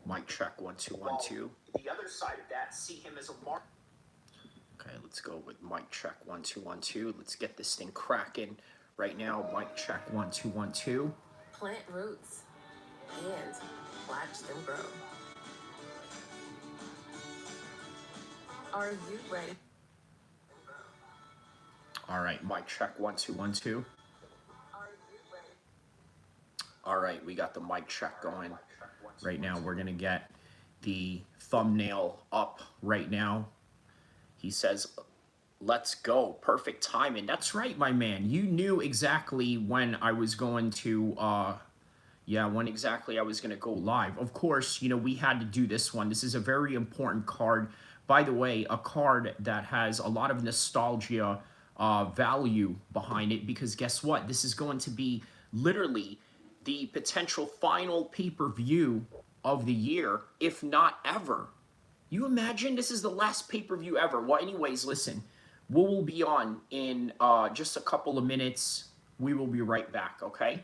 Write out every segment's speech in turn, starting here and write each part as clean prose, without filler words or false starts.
Mic check, 1 2 1 2. The other side of that, see him as a mark. Okay, let's go with mic check, 1 2 1 2. Let's get this thing cracking right now. Mic check, 1 2 1 2. Plant roots and watch them grow. Are you ready? All right, mic check, 1 2 1 2. All right, we got the mic check going right now. We're gonna get the thumbnail up right now. He says, let's go, perfect timing. That's right, my man. You knew exactly when I was going to, when exactly I was gonna go live. Of course, you know, we had to do this one. This is a very important card. By the way, a card that has a lot of nostalgia value behind it, because guess what? This is going to be literally the potential final pay-per-view of the year, if not ever. You imagine this is the last pay-per-view ever? Well, anyways, listen, we will be on in just a couple of minutes. We will be right back, okay?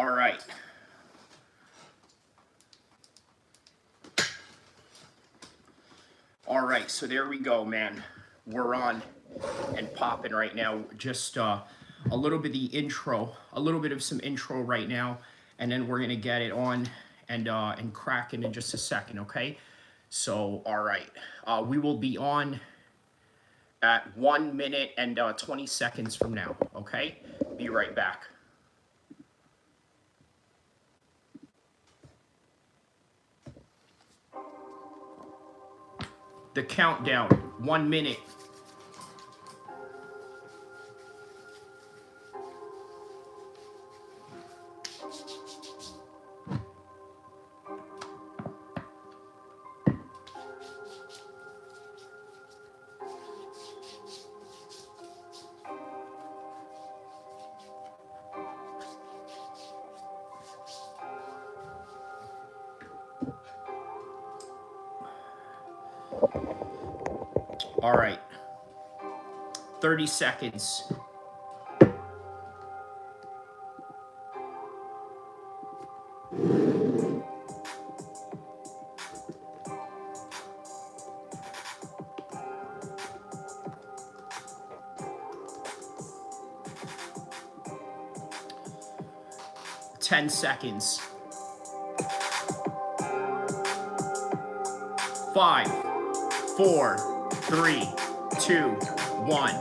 All right. All right, so there we go, man. We're on and popping right now. Just a little bit of the intro, a little bit of some intro right now, and then we're gonna get it on and cracking in just a second, okay? So, all right, we will be on at 1 minute and 20 seconds from now, okay? Be right back. The countdown, 1 minute. All right, 30 seconds. Ten seconds. 5, 4, 3, 2, 1.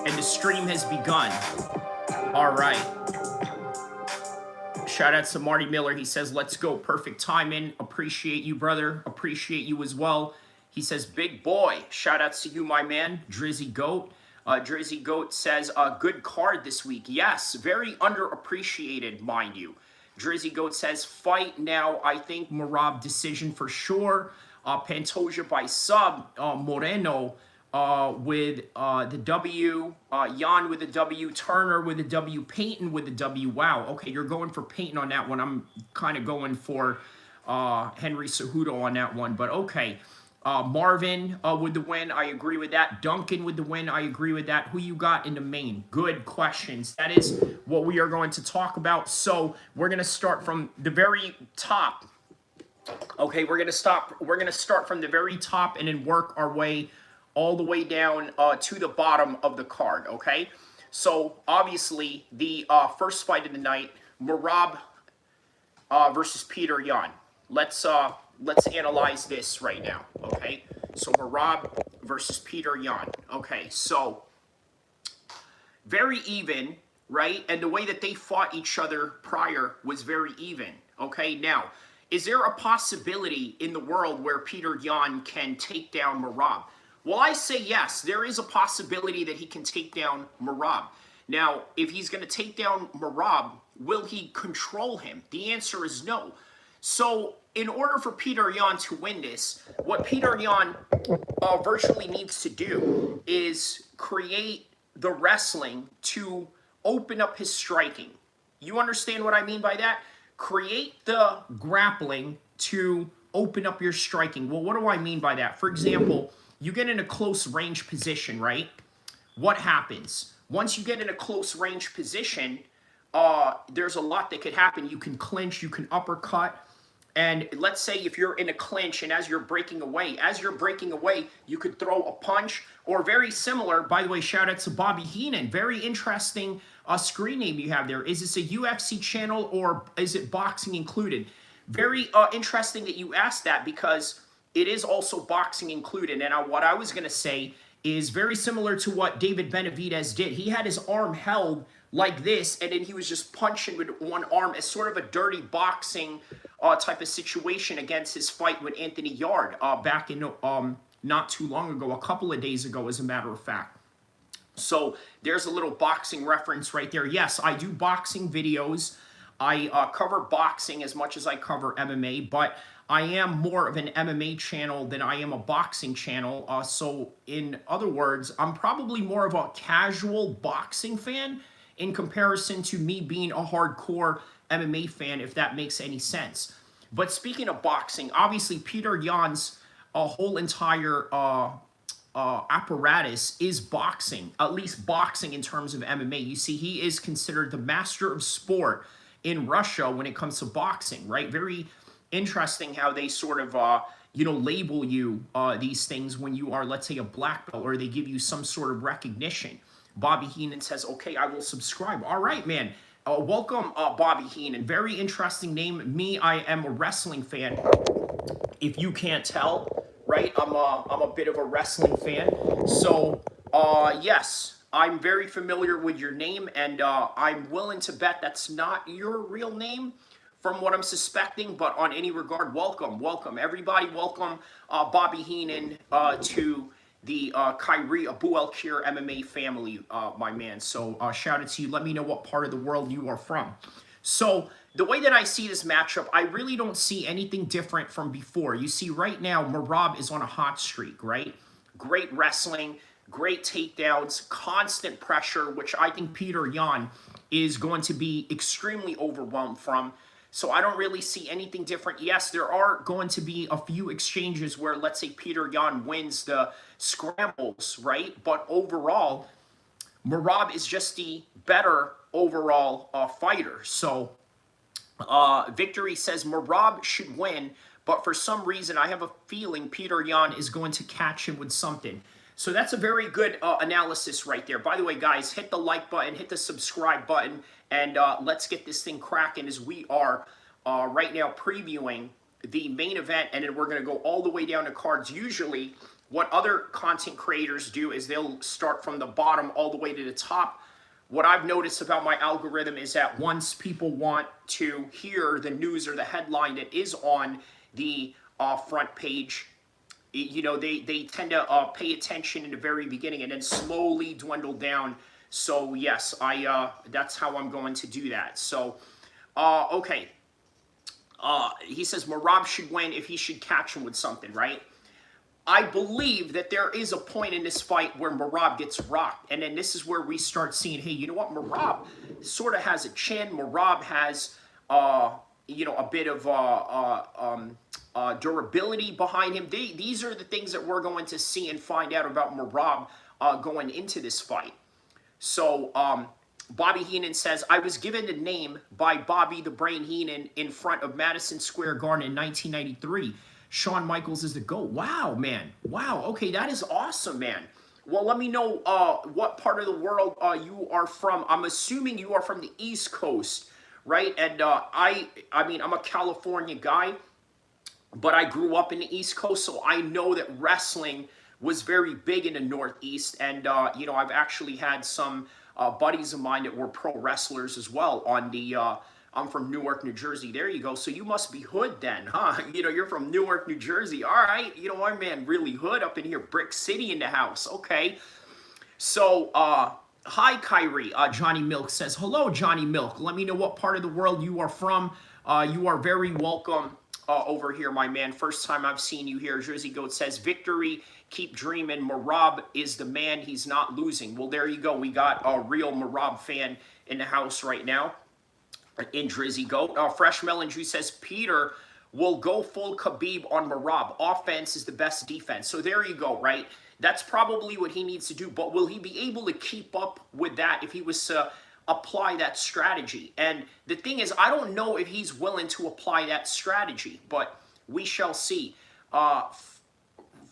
And the stream has begun. All right. Shout out to Marty Miller. He says, let's go. Perfect timing. Appreciate you, brother. Appreciate you as well. He says, big boy. Shout out to you, my man. Drizzy Goat. Drizzy Goat says, good card this week. Yes, very underappreciated, mind you. Drizzy Goat says, fight now. I think Merab decision for sure. Pantoja by sub. Moreno with the W. Jan with the W. Turner with the W. Payton with the W. Wow. Okay, you're going for Payton on that one. I'm kind of going for Henry Cejudo on that one. But okay. Marvin with the win. I agree with that. Duncan with the win. I agree with that. Who you got in the main? Good questions. That is what we are going to talk about. So we're going to start from the very top. Okay, we're going to start from the very top and then work our way all the way down to the bottom of the card, okay? So, obviously, the first fight of the night, Merab versus Peter Yan. Let's analyze this right now, okay? So, Merab versus Peter Yan. Okay, so, very even, right? And the way that they fought each other prior was very even, okay? Now, is there a possibility in the world where Peter Yan can take down Merab? Well, I say yes. There is a possibility that he can take down Merab. Now, if he's going to take down Merab, will he control him? The answer is no. So, in order for Peter Yan to win this, what Peter Yan virtually needs to do is create the wrestling to open up his striking. You understand what I mean by that? Create the grappling to open up your striking. Well, what do I mean by that? For example, you get in a close range position, right? What happens? Once you get in a close range position, there's a lot that could happen. You can clinch, you can uppercut. And let's say if you're in a clinch and as you're breaking away, you could throw a punch or very similar. By the way, shout out to Bobby Heenan. Very interesting screen name you have there. Is this a UFC channel or is it boxing included? Very interesting that you asked that because it is also boxing included. And what I was going to say is very similar to what David Benavidez did. He had his arm held like this, and then he was just punching with one arm as sort of a dirty boxing type of situation against his fight with Anthony Yard back in not too long ago, a couple of days ago, as a matter of fact. So there's a little boxing reference right there. Yes, I do boxing videos. I cover boxing as much as I cover MMA, but I am more of an MMA channel than I am a boxing channel. So in other words, I'm probably more of a casual boxing fan in comparison to me being a hardcore MMA fan, if that makes any sense. But speaking of boxing, obviously Peter Yan's whole entire apparatus is boxing, at least boxing in terms of MMA. You see, he is considered the master of sport in Russia when it comes to boxing, right? Very interesting how they sort of, label you these things when you are, let's say, a black belt, or they give you some sort of recognition. Bobby Heenan says, okay, I will subscribe. All right, man. Welcome, Bobby Heenan. Very interesting name. Me, I am a wrestling fan. If you can't tell, right? I'm a bit of a wrestling fan. So, yes, I'm very familiar with your name, and I'm willing to bet that's not your real name from what I'm suspecting, but on any regard, welcome. Everybody, welcome Bobby Heenan to the Kyrie Abu El-Kheer MMA family, my man. So shout out to you. Let me know what part of the world you are from. So the way that I see this matchup, I really don't see anything different from before. You see right now, Merab is on a hot streak, right? Great wrestling, great takedowns, constant pressure, which I think Peter Yan is going to be extremely overwhelmed from. So I don't really see anything different. Yes, there are going to be a few exchanges where, let's say, Peter Yan wins the scrambles, right? But overall, Merab is just the better overall fighter. So Victory says Merab should win, but for some reason I have a feeling Peter Yan is going to catch him with something. So that's a very good analysis right there. By the way, guys, hit the like button, hit the subscribe button, and let's get this thing cracking as we are right now previewing the main event, and then we're going to go all the way down to cards. Usually, what other content creators do is they'll start from the bottom all the way to the top. What I've noticed about my algorithm is that once people want to hear the news or the headline that is on the front page, they tend to pay attention in the very beginning and then slowly dwindle down. So yes, that's how I'm going to do that. So, okay. He says Merab should win if he should catch him with something, right? I believe that there is a point in this fight where Merab gets rocked. And then this is where we start seeing, hey, you know what? Merab sort of has a chin. Merab has, a bit of durability behind him. These are the things that we're going to see and find out about Merab going into this fight. So, Bobby Heenan says, I was given the name by Bobby the Brain Heenan in front of Madison Square Garden in 1993. Shawn Michaels is the GOAT. Wow, man. Wow. Okay, that is awesome, man. Well, let me know what part of the world you are from. I'm assuming you are from the East Coast, right? And I mean, I'm a California guy, but I grew up in the East Coast, so I know that wrestling was very big in the Northeast. And, I've actually had some buddies of mine that were pro wrestlers as well on the... I'm from Newark, New Jersey. There you go. So you must be hood then, huh? You're from Newark, New Jersey. All right. My man really hood up in here. Brick City in the house. Okay. So, hi, Kyrie. Johnny Milk says, hello, Johnny Milk. Let me know what part of the world you are from. You are very welcome over here, my man. First time I've seen you here. Jersey Goat says, victory, keep dreaming. Merab is the man. He's not losing. Well, there you go. We got a real Merab fan in the house right now. In Drizzy Goat. Fresh Melon Juice says, Peter will go full Khabib on Merab. Offense is the best defense. So there you go, right? That's probably what he needs to do. But will he be able to keep up with that if he was to apply that strategy? And the thing is, I don't know if he's willing to apply that strategy, but we shall see.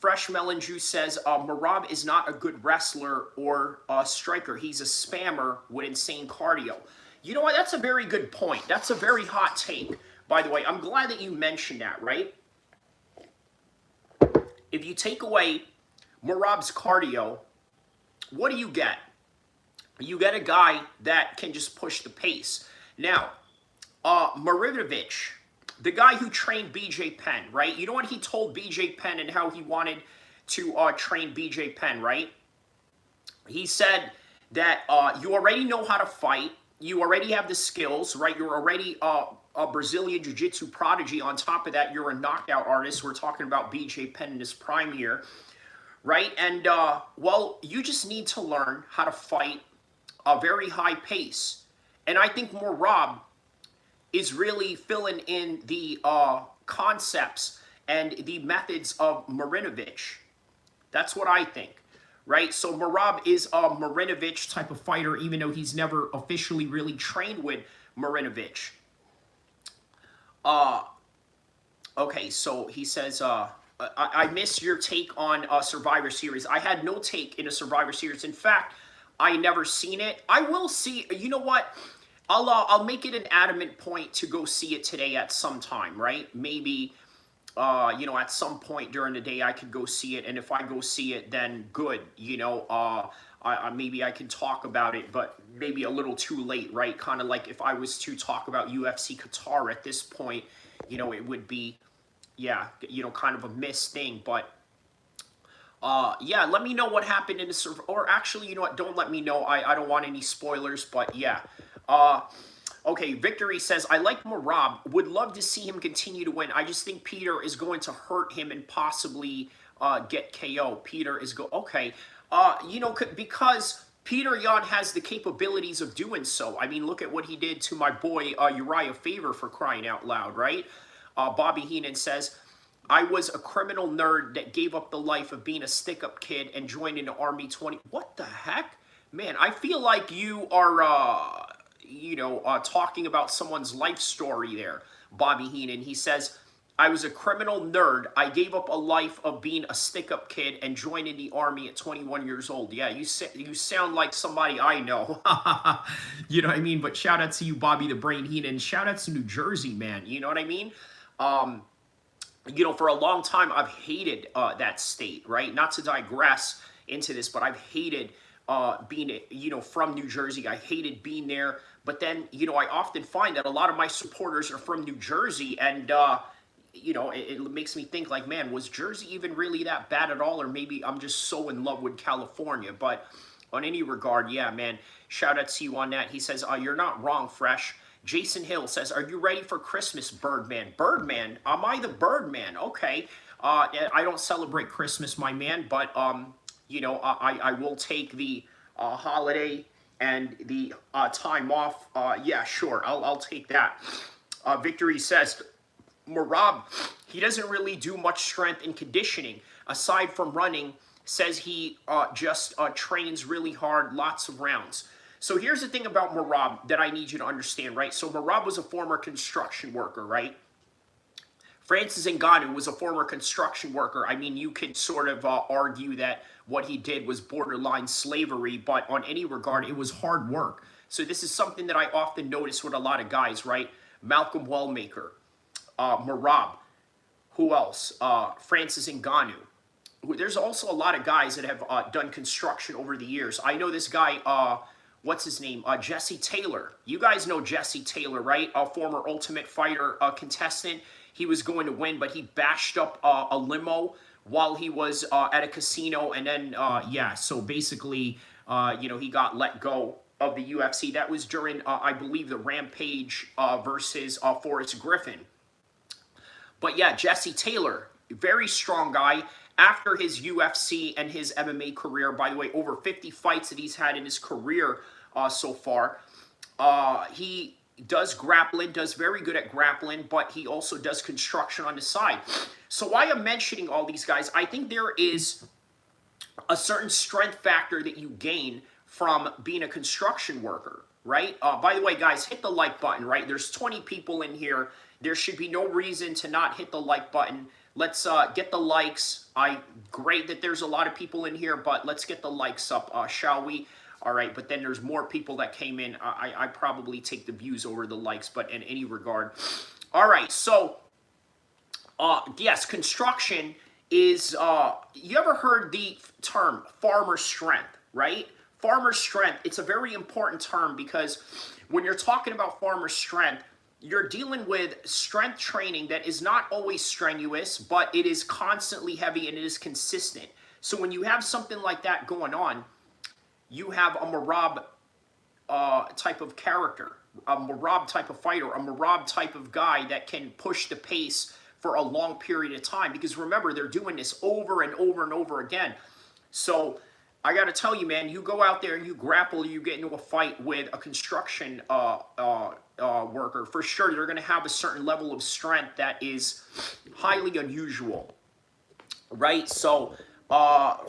Fresh Melon Juice says, Merab is not a good wrestler or striker. He's a spammer with insane cardio. You know what? That's a very good point. That's a very hot take, by the way. I'm glad that you mentioned that, right? If you take away Merab's cardio, what do you get? You get a guy that can just push the pace. Now, Marinovich, the guy who trained BJ Penn, right? You know what he told BJ Penn and how he wanted to train BJ Penn, right? He said that you already know how to fight. You already have the skills, right? You're already a Brazilian Jiu-Jitsu prodigy. On top of that, you're a knockout artist. We're talking about BJ Penn in his prime here, right? And, well, you just need to learn how to fight a very high pace. And I think Merab is really filling in the concepts and the methods of Marinovich. That's what I think. Right? So Merab is a Marinovich type of fighter, even though he's never officially really trained with Marinovich. Okay, so he says, I miss your take on Survivor Series. I had no take in a Survivor Series. In fact, I never seen it. I will see. You know what? I'll make it an adamant point to go see it today at some time, right? Maybe, you know, at some point during the day I could go see it, and if I go see it, then good. You know, maybe I can talk about it, but maybe a little too late, right? Kind of like if I was to talk about UFC Qatar at this point, you know, it would be, yeah, you know, kind of a missed thing. But yeah, let me know what happened in the or actually, you know what, don't let me know. I don't want any spoilers, but yeah. Okay, Victory says, I like Merab, would love to see him continue to win. I just think Peter is going to hurt him and possibly get KO. Peter is okay. You know, because Peter Yan has the capabilities of doing so. I mean, look at what he did to my boy Uriah Faber, for crying out loud, right? Bobby Heenan says, I was a criminal nerd that gave up the life of being a stick-up kid and joined in the Army 20. What the heck? Man, I feel like you are, you know, talking about someone's life story there, Bobby Heenan. He says, I was a criminal nerd. I gave up a life of being a stick-up kid and joined in the Army at 21 years old. Yeah, you sound like somebody I know. You know what I mean? But shout out to you, Bobby the Brain Heenan. Shout out to New Jersey, man. You know what I mean? You know, for a long time, I've hated that state, right? Not to digress into this, but I've hated being, you know, from New Jersey. I hated being there. But then, you know, I often find that a lot of my supporters are from New Jersey. And, you know, it makes me think like, man, was Jersey even really that bad at all? Or maybe I'm just so in love with California. But on any regard, yeah, man, shout out to you on that. He says, you're not wrong, Fresh. Jason Hill says, are you ready for Christmas, Birdman? Birdman? Am I the Birdman? Okay. I don't celebrate Christmas, my man, but, you know, I will take the holiday and the time off. Yeah, sure, I'll take that. Victory says, Merab, he doesn't really do much strength and conditioning. Aside from running, says he just trains really hard, lots of rounds. So here's the thing about Merab that I need you to understand, right? So Merab was a former construction worker, right? Francis Ngannou was a former construction worker. I mean, you could sort of argue that what he did was borderline slavery, but on any regard, it was hard work. So this is something that I often notice with a lot of guys, right? Malcolm Wellmaker, Merab, who else? Francis Ngannou. There's also a lot of guys that have done construction over the years. I know this guy, what's his name? Jesse Taylor. You guys know Jesse Taylor, right? A former Ultimate Fighter contestant. He was going to win, but he bashed up a limo while he was at a casino. And then, yeah, so basically, you know, he got let go of the UFC. That was during, I believe, the Rampage versus Forrest Griffin. But yeah, Jesse Taylor, very strong guy. After his UFC and his MMA career, by the way, over 50 fights that he's had in his career so far, he does grappling, does very good at grappling, but he also does construction on the side. So why I'm mentioning all these guys, I think there is a certain strength factor that you gain from being a construction worker, right? By the way, guys, hit the like button, right? There's 20 people in here. There should be no reason to not hit the like button. Let's get the likes. Great that there's a lot of people in here, but let's get the likes up, shall we? All right, but then there's more people that came in. I probably take the views over the likes, but in any regard. All right, so, yes, construction is, you ever heard the term farmer strength, right? Farmer strength, it's a very important term because when you're talking about farmer strength, you're dealing with strength training that is not always strenuous, but it is constantly heavy and it is consistent. So when you have something like that going on, you have a Merab type of character, a Merab type of fighter, a Merab type of guy that can push the pace for a long period of time. Because remember, they're doing this over and over and over again. So I got to tell you, man, you go out there and you grapple, you get into a fight with a construction worker, for sure you're going to have a certain level of strength that is highly unusual, right? So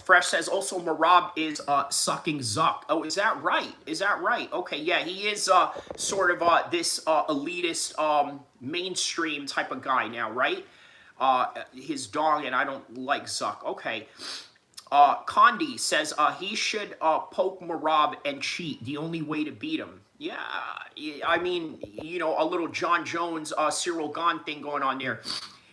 Fresh says also Marab is sucking Zuck. Oh, is that right? Is that right? Okay, yeah, he is sort of this elitist mainstream type of guy now, right? His dog, and I don't like Zuck. Okay. Condi says he should poke Marab and cheat. The only way to beat him. Yeah, I mean, you know, a little John Jones, Cyril Gahn thing going on there.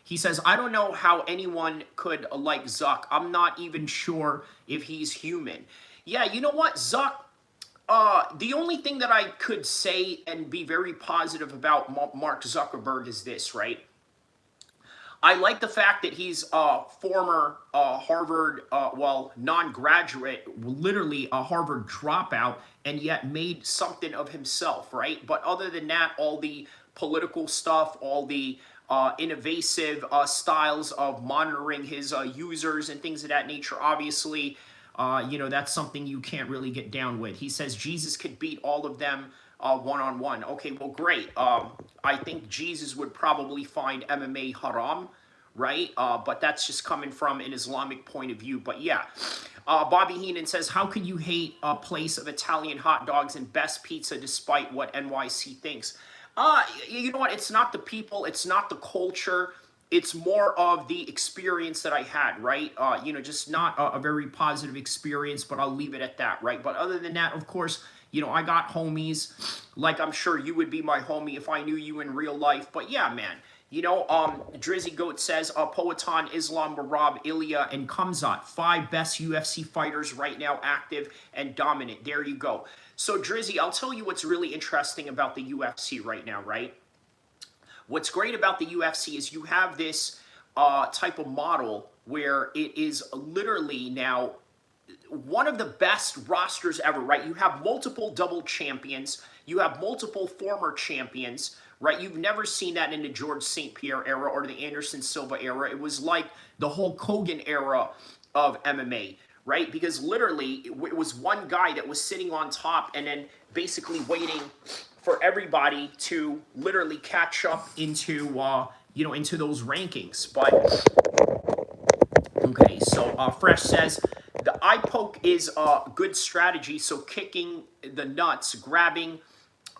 He says, I don't know how anyone could like Zuck. I'm not even sure if he's human. Yeah, you know what, Zuck, the only thing that I could say and be very positive about Mark Zuckerberg is this, right? I like the fact that he's a former Harvard, well, non-graduate, literally a Harvard dropout, and yet made something of himself, right? But other than that, all the political stuff, all the innovative styles of monitoring his users and things of that nature, obviously, you know, that's something you can't really get down with. He says Jesus could beat all of them one-on-one. Okay, well, great. I think Jesus would probably find MMA haram, right? But that's just coming from an Islamic point of view. But yeah, Bobby Heenan says, how could you hate a place of Italian hot dogs and best pizza despite what NYC thinks? You know what? It's not the people. It's not the culture. It's more of the experience that I had, right? You know, just not a very positive experience, but I'll leave it at that, right? But other than that, of course, you know, I got homies, like I'm sure you would be my homie if I knew you in real life. But yeah, man, you know, Drizzy Goat says, Poatan, Islam, Marab, Ilya, and Kamzat, 5 best UFC fighters right now active and dominant. There you go. So Drizzy, I'll tell you what's really interesting about the UFC right now, right? What's great about the UFC is you have this type of model where it is literally now one of the best rosters ever, right? You have multiple double champions. You have multiple former champions, right? You've never seen that in the George St. Pierre era or the Anderson Silva era. It was like the Hulk Hogan era of MMA, right? Because literally it was one guy that was sitting on top and then basically waiting for everybody to literally catch up into, you know, into those rankings. But, okay, so Fresh says, the eye poke is a good strategy, so kicking the nuts, grabbing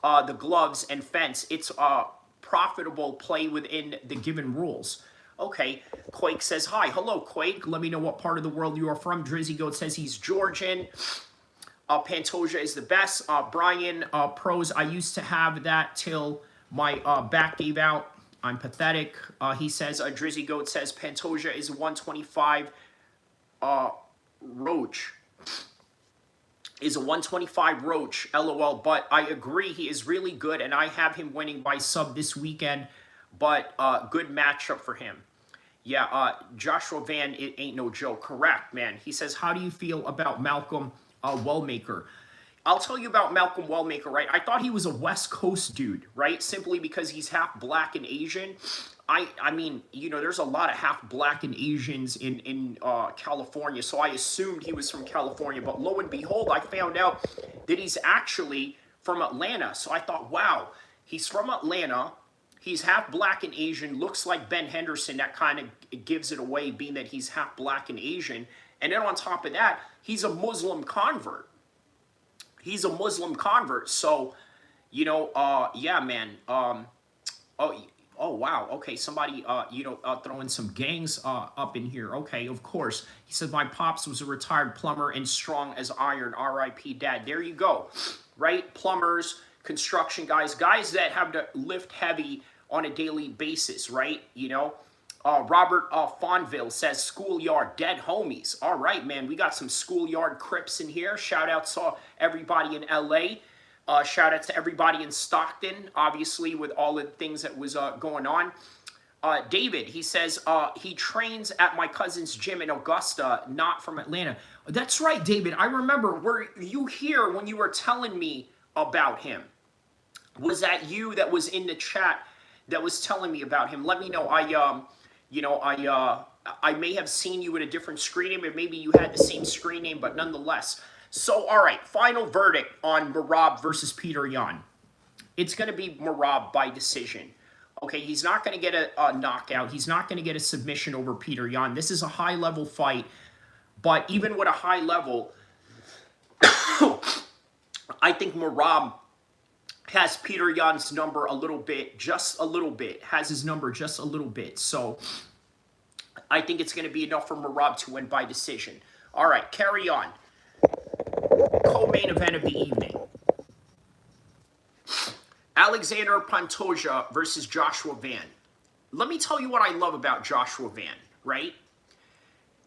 the gloves and fence, it's a profitable play within the given rules. Okay, Quake says, hi. Hello, Quake. Let me know what part of the world you are from. Drizzy Goat says he's Georgian. Pantoja is the best. Brian Pros, I used to have that till my back gave out. I'm pathetic. He says, Drizzy Goat says Pantoja is 125 Roach. Is a 125 Roach, LOL, but I agree he is really good, and I have him winning by sub this weekend, but good matchup for him. Yeah, Joshua Van, it ain't no joke. Correct, man. He says, how do you feel about Malcolm Wellmaker? I'll tell you about Malcolm Wellmaker, right? I thought he was a West Coast dude, right? Simply because he's half black and Asian. I mean, you know, there's a lot of half black and Asians in California, so I assumed he was from California. But lo and behold, I found out that he's actually from Atlanta. So I thought, wow, he's from Atlanta. He's half black and Asian, looks like Ben Henderson. That kind of gives it away, being that he's half black and Asian. And then on top of that, he's a Muslim convert. He's a Muslim convert. So, you know, yeah, man. Oh, wow. Okay, somebody, you know, throwing some gangs up in here. Okay, of course. He said, my pops was a retired plumber and strong as iron. R.I.P. Dad. There you go. Right? Plumbers, construction guys, guys that have to lift heavy on a daily basis, right? You know? Robert Fonville says, schoolyard dead homies. All right, man. We got some schoolyard Crips in here. Shout out to everybody in L.A., shout out to everybody in Stockton, obviously, with all the things that was going on. David, he says, he trains at my cousin's gym in Augusta, not from Atlanta. That's right, David. I remember. Were you here when you were telling me about him? Was that you that was in the chat that was telling me about him? Let me know. I may have seen you with a different screen name, or maybe you had the same screen name, but nonetheless. So, all right, final verdict on Merab versus Peter Yan. It's going to be Merab by decision. Okay, he's not going to get a knockout. He's not going to get a submission over Peter Yan. This is a high-level fight. But even with a high level, I think Merab has Peter Yan's number a little bit, just a little bit, has his number just a little bit. So I think it's going to be enough for Merab to win by decision. All right, carry on. Co-main event of the evening. Alexander Pantoja versus Joshua Van. Let me tell you what I love about Joshua Van, right?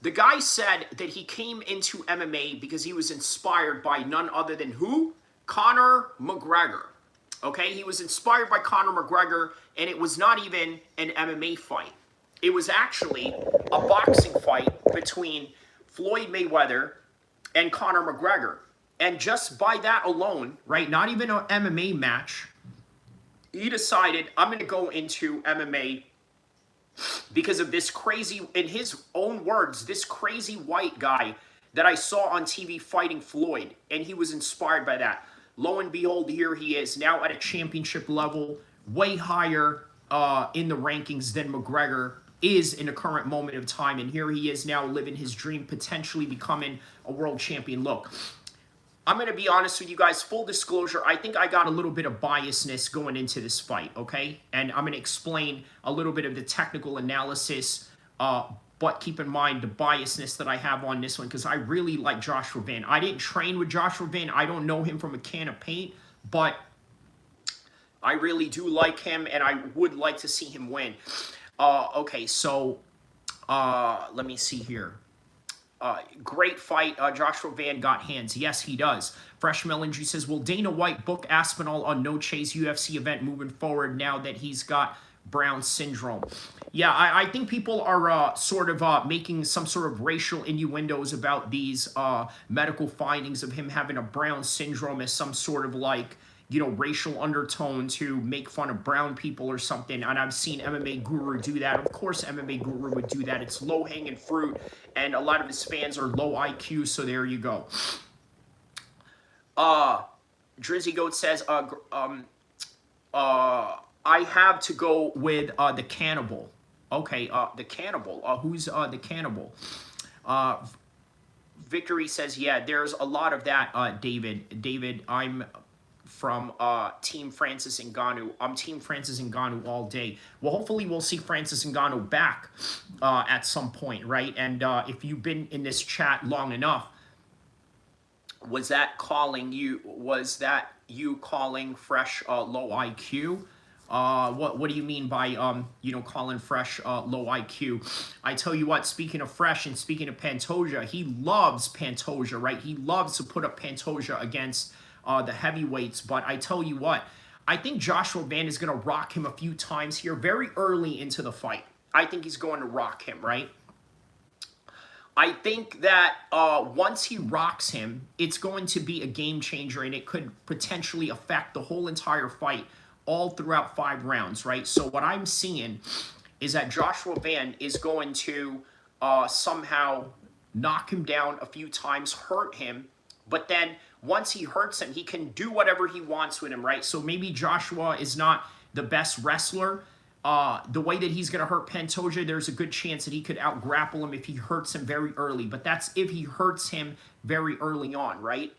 The guy said that he came into MMA because he was inspired by none other than who? Conor McGregor. Okay, he was inspired by Conor McGregor, and it was not even an MMA fight. It was actually a boxing fight between Floyd Mayweather and Conor McGregor. And just by that alone, right, not even an MMA match, he decided, I'm going to go into MMA because of this crazy, in his own words, this crazy white guy that I saw on TV fighting Floyd, and he was inspired by that. Lo and behold, here he is, now at a championship level, way higher in the rankings than McGregor is in the current moment of time, and here he is now living his dream, potentially becoming a world champion. Look, I'm going to be honest with you guys, full disclosure, I think I got a little bit of biasness going into this fight, okay? And I'm going to explain a little bit of the technical analysis, but keep in mind the biasness that I have on this one, because I really like Joshua Van. I didn't train with Joshua Van. I don't know him from a can of paint, but I really do like him, and I would like to see him win. Okay, so let me see here. Great fight. Joshua Van got hands. Yes, he does. Fresh Mellinger says, will Dana White book Aspinall on No Chase UFC event moving forward now that he's got Brown syndrome? Yeah, I think people are sort of making some sort of racial innuendos about these medical findings of him having a Brown syndrome as some sort of like, you know, racial undertone to make fun of brown people or something. And I've seen MMA Guru do that. Of course, MMA Guru would do that. It's low-hanging fruit, and a lot of his fans are low IQ, so there you go. Drizzy Goat says, I have to go with the Cannibal. Okay, the Cannibal. Who's the Cannibal? Victory says, yeah, there's a lot of that, David. David, I'm from Team Francis Ngannou. I'm Team Francis Ngannou all day. Well, hopefully we'll see Francis Ngannou back at some point, right? And if you've been in this chat long enough, was that you calling Fresh low IQ? What do you mean by you know, calling Fresh low IQ? I tell you what, speaking of Fresh and speaking of Pantoja, he loves Pantoja, right? He loves to put up Pantoja against the heavyweights. But I tell you what, I think Joshua Van is going to rock him a few times here very early into the fight. I think he's going to rock him, right? I think that once he rocks him, it's going to be a game changer, and it could potentially affect the whole entire fight all throughout 5 rounds, right? So what I'm seeing is that Joshua Van is going to somehow knock him down a few times, hurt him, but then once he hurts him, he can do whatever he wants with him, right? So maybe Joshua is not the best wrestler. The way that he's going to hurt Pantoja, there's a good chance that he could out-grapple him if he hurts him very early. But that's if he hurts him very early on, right?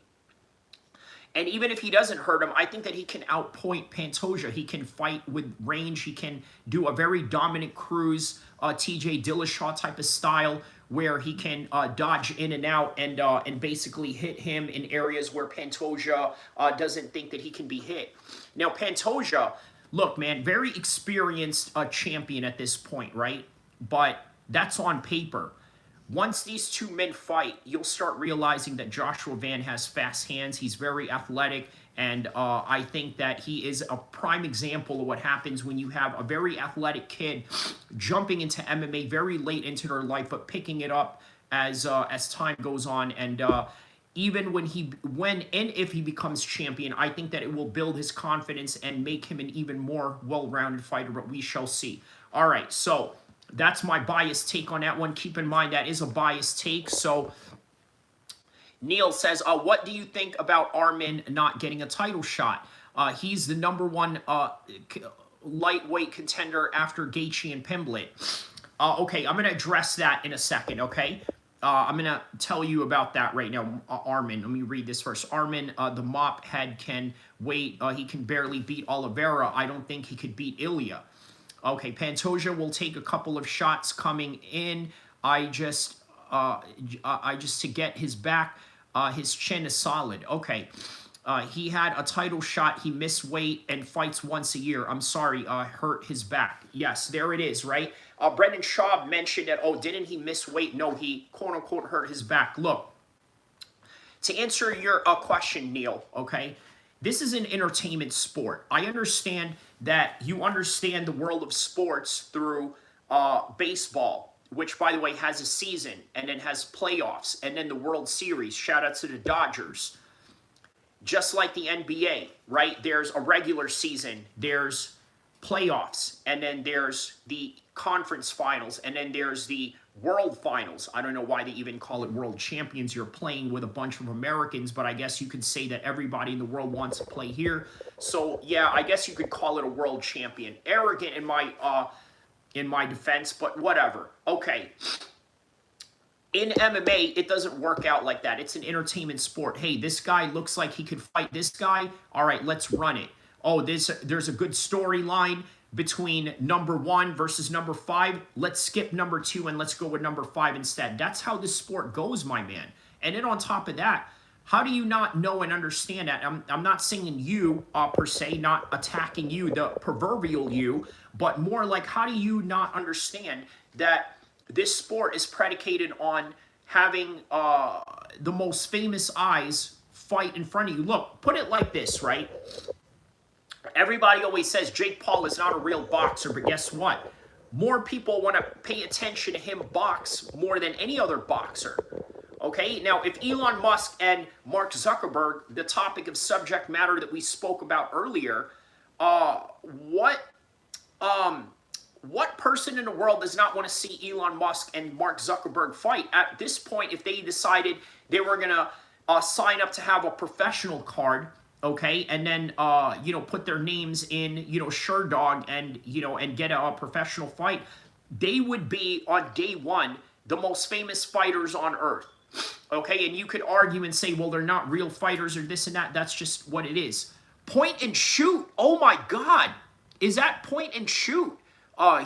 And even if he doesn't hurt him, I think that he can outpoint Pantoja. He can fight with range. He can do a very Dominic Cruz, TJ Dillashaw type of style where he can dodge in and out and basically hit him in areas where Pantoja doesn't think that he can be hit. Now, Pantoja, look, man, very experienced champion at this point, right? But that's on paper. Once these two men fight, you'll start realizing that Joshua Van has fast hands. He's very athletic, and I think that he is a prime example of what happens when you have a very athletic kid jumping into MMA very late into their life, but picking it up as time goes on. And even when and if he becomes champion, I think that it will build his confidence and make him an even more well-rounded fighter, but we shall see. All right, so that's my biased take on that one. Keep in mind that is a biased take. So Neil says, what do you think about Armin not getting a title shot? He's the #1 lightweight contender after Gaethje and Pimblett. Okay, I'm going to address that in a second, okay? I'm going to tell you about that right now. Armin, let me read this first. Armin, the mop head can wait. He can barely beat Oliveira. I don't think he could beat Ilya. Okay, Pantoja will take a couple of shots coming in. I just to get his back, his chin is solid. Okay, he had a title shot. He missed weight and fights once a year. I'm sorry, hurt his back. Yes, there it is, right? Brendan Schaub mentioned that, oh, didn't he miss weight? No, he quote-unquote hurt his back. Look, to answer your question, Neil, okay, this is an entertainment sport. I understand that you understand the world of sports through baseball, which, by the way, has a season and then has playoffs and then the World Series. Shout out to the Dodgers. Just like the NBA, right? There's a regular season, there's playoffs, and then there's the conference finals, and then there's the world finals. I don't know why they even call it world champions. You're playing with a bunch of Americans, but I guess you could say that everybody in the world wants to play here. So yeah, I guess you could call it a world champion. Arrogant in my defense, but whatever. Okay. In MMA, it doesn't work out like that. It's an entertainment sport. Hey, this guy looks like he could fight this guy. All right, let's run it. Oh, there's a good storyline between number 1 versus number 5. Let's skip number 2 and let's go with number 5 instead. That's how this sport goes, my man. And then on top of that, how do you not know and understand that? I'm not saying you, per se, not attacking you, the proverbial you, but more like, how do you not understand that this sport is predicated on having the most famous eyes fight in front of you? Look, put it like this, right? Everybody always says Jake Paul is not a real boxer, but guess what? More people want to pay attention to him box more than any other boxer. Okay, now if Elon Musk and Mark Zuckerberg, the topic of subject matter that we spoke about earlier, what person in the world does not want to see Elon Musk and Mark Zuckerberg fight? At this point, if they decided they were going to sign up to have a professional card, okay, and then, put their names in, SureDog and, and get a professional fight, they would be, on day one, the most famous fighters on earth, okay? And you could argue and say, well, they're not real fighters or this and that. That's just what it is. Point and shoot. Oh, my God. Is that point and shoot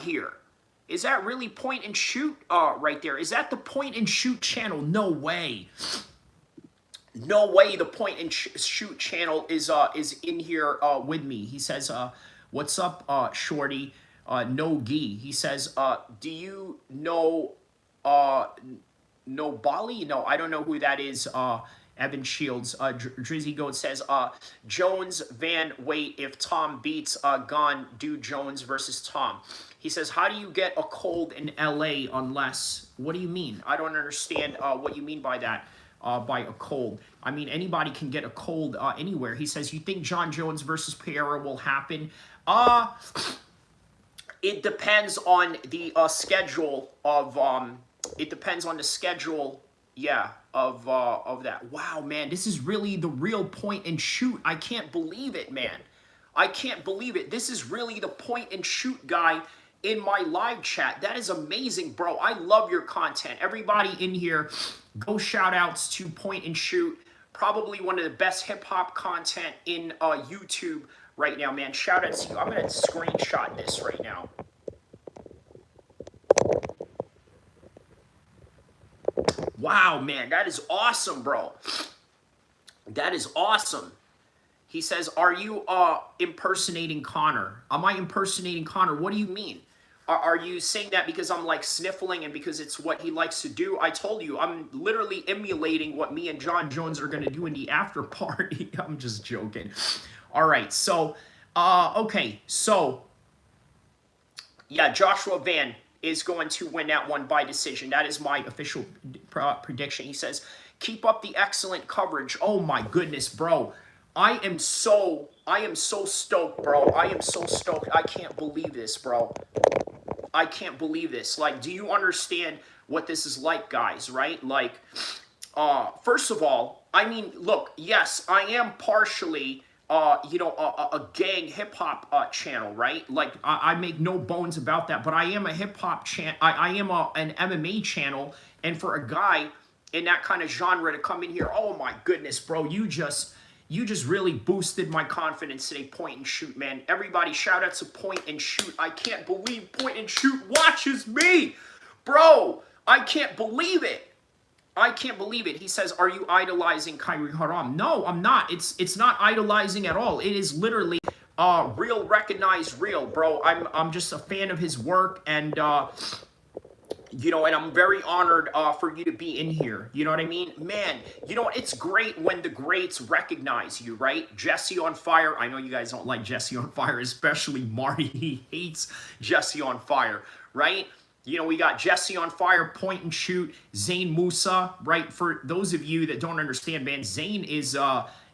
here? Is that really point and shoot right there? Is that the point and shoot channel? No way. No way the point and shoot channel is in here with me. He says, what's up, Shorty? No gi. He says, do you know Bali? No, I don't know who that is. Evan Shields. Drizzy Goat says, Jones, Van, wait, if Tom beats Gon, do Jones versus Tom. He says, how do you get a cold in LA unless, what do you mean? I don't understand what you mean by that. By a cold. I mean, anybody can get a cold anywhere. He says, you think John Jones versus Pereira will happen? It depends on the schedule of, it depends on the schedule, yeah, of that. Wow, man, this is really the real point and shoot. I can't believe it, man. I can't believe it. This is really the point and shoot guy in my live chat. That is amazing, bro. I love your content. Everybody in here, go shout outs to Point and Shoot. Probably one of the best hip hop content in YouTube right now, man. Shout out to you. I'm going to screenshot this right now. Wow, man. That is awesome, bro. That is awesome. He says, are you impersonating Connor? Am I impersonating Connor? What do you mean? Are you saying that because I'm like sniffling and because it's what he likes to do? I told you, I'm literally emulating what me and John Jones are going to do in the after party. I'm just joking. All right. So, okay. So, yeah, Joshua Van is going to win that one by decision. That is my official prediction. He says, keep up the excellent coverage. Oh my goodness, bro. I am so stoked, bro. I am so stoked. I can't believe this, bro. I can't believe this. Like, do you understand what this is like, guys, right? Like, first of all, I mean, look, yes, I am partially a gang hip hop channel, right? Like I make no bones about that, but I am a hip hop channel. I am an MMA channel, and for a guy in that kind of genre to come in here, oh my goodness, bro, you just really boosted my confidence today. Point and shoot, man. Everybody, shout out to Point and Shoot. I can't believe Point and Shoot watches me, bro. I can't believe it. I can't believe it. He says, "Are you idolizing Kyrie Haram?" No, I'm not. It's not idolizing at all. It is literally real, recognized real, bro. I'm just a fan of his work, and and I'm very honored for you to be in here. You know what I mean? Man, it's great when the greats recognize you, right? Jesse on Fire. I know you guys don't like Jesse on Fire, especially Marty. He hates Jesse on Fire, right? We got Jesse on Fire, Point and Shoot, Zayn Musa, right? For those of you that don't understand, man, Zayn is,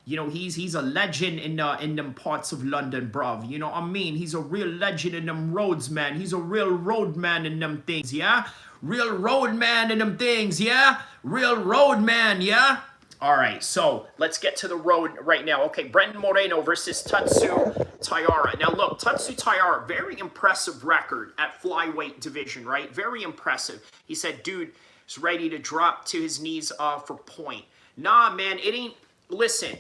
he's a legend in them parts of London, bruv. You know what I mean? He's a real legend in them roads, man. He's a real road man in them things, yeah? Real road man in them things, yeah? Real road man, yeah? All right, so let's get to the road right now. Okay, Brendan Moreno versus Tatsu Taira. Now, look, Tatsu Taira, very impressive record at flyweight division, right? Very impressive. He said, dude is ready to drop to his knees for Point. Nah, man, it ain't. Listen,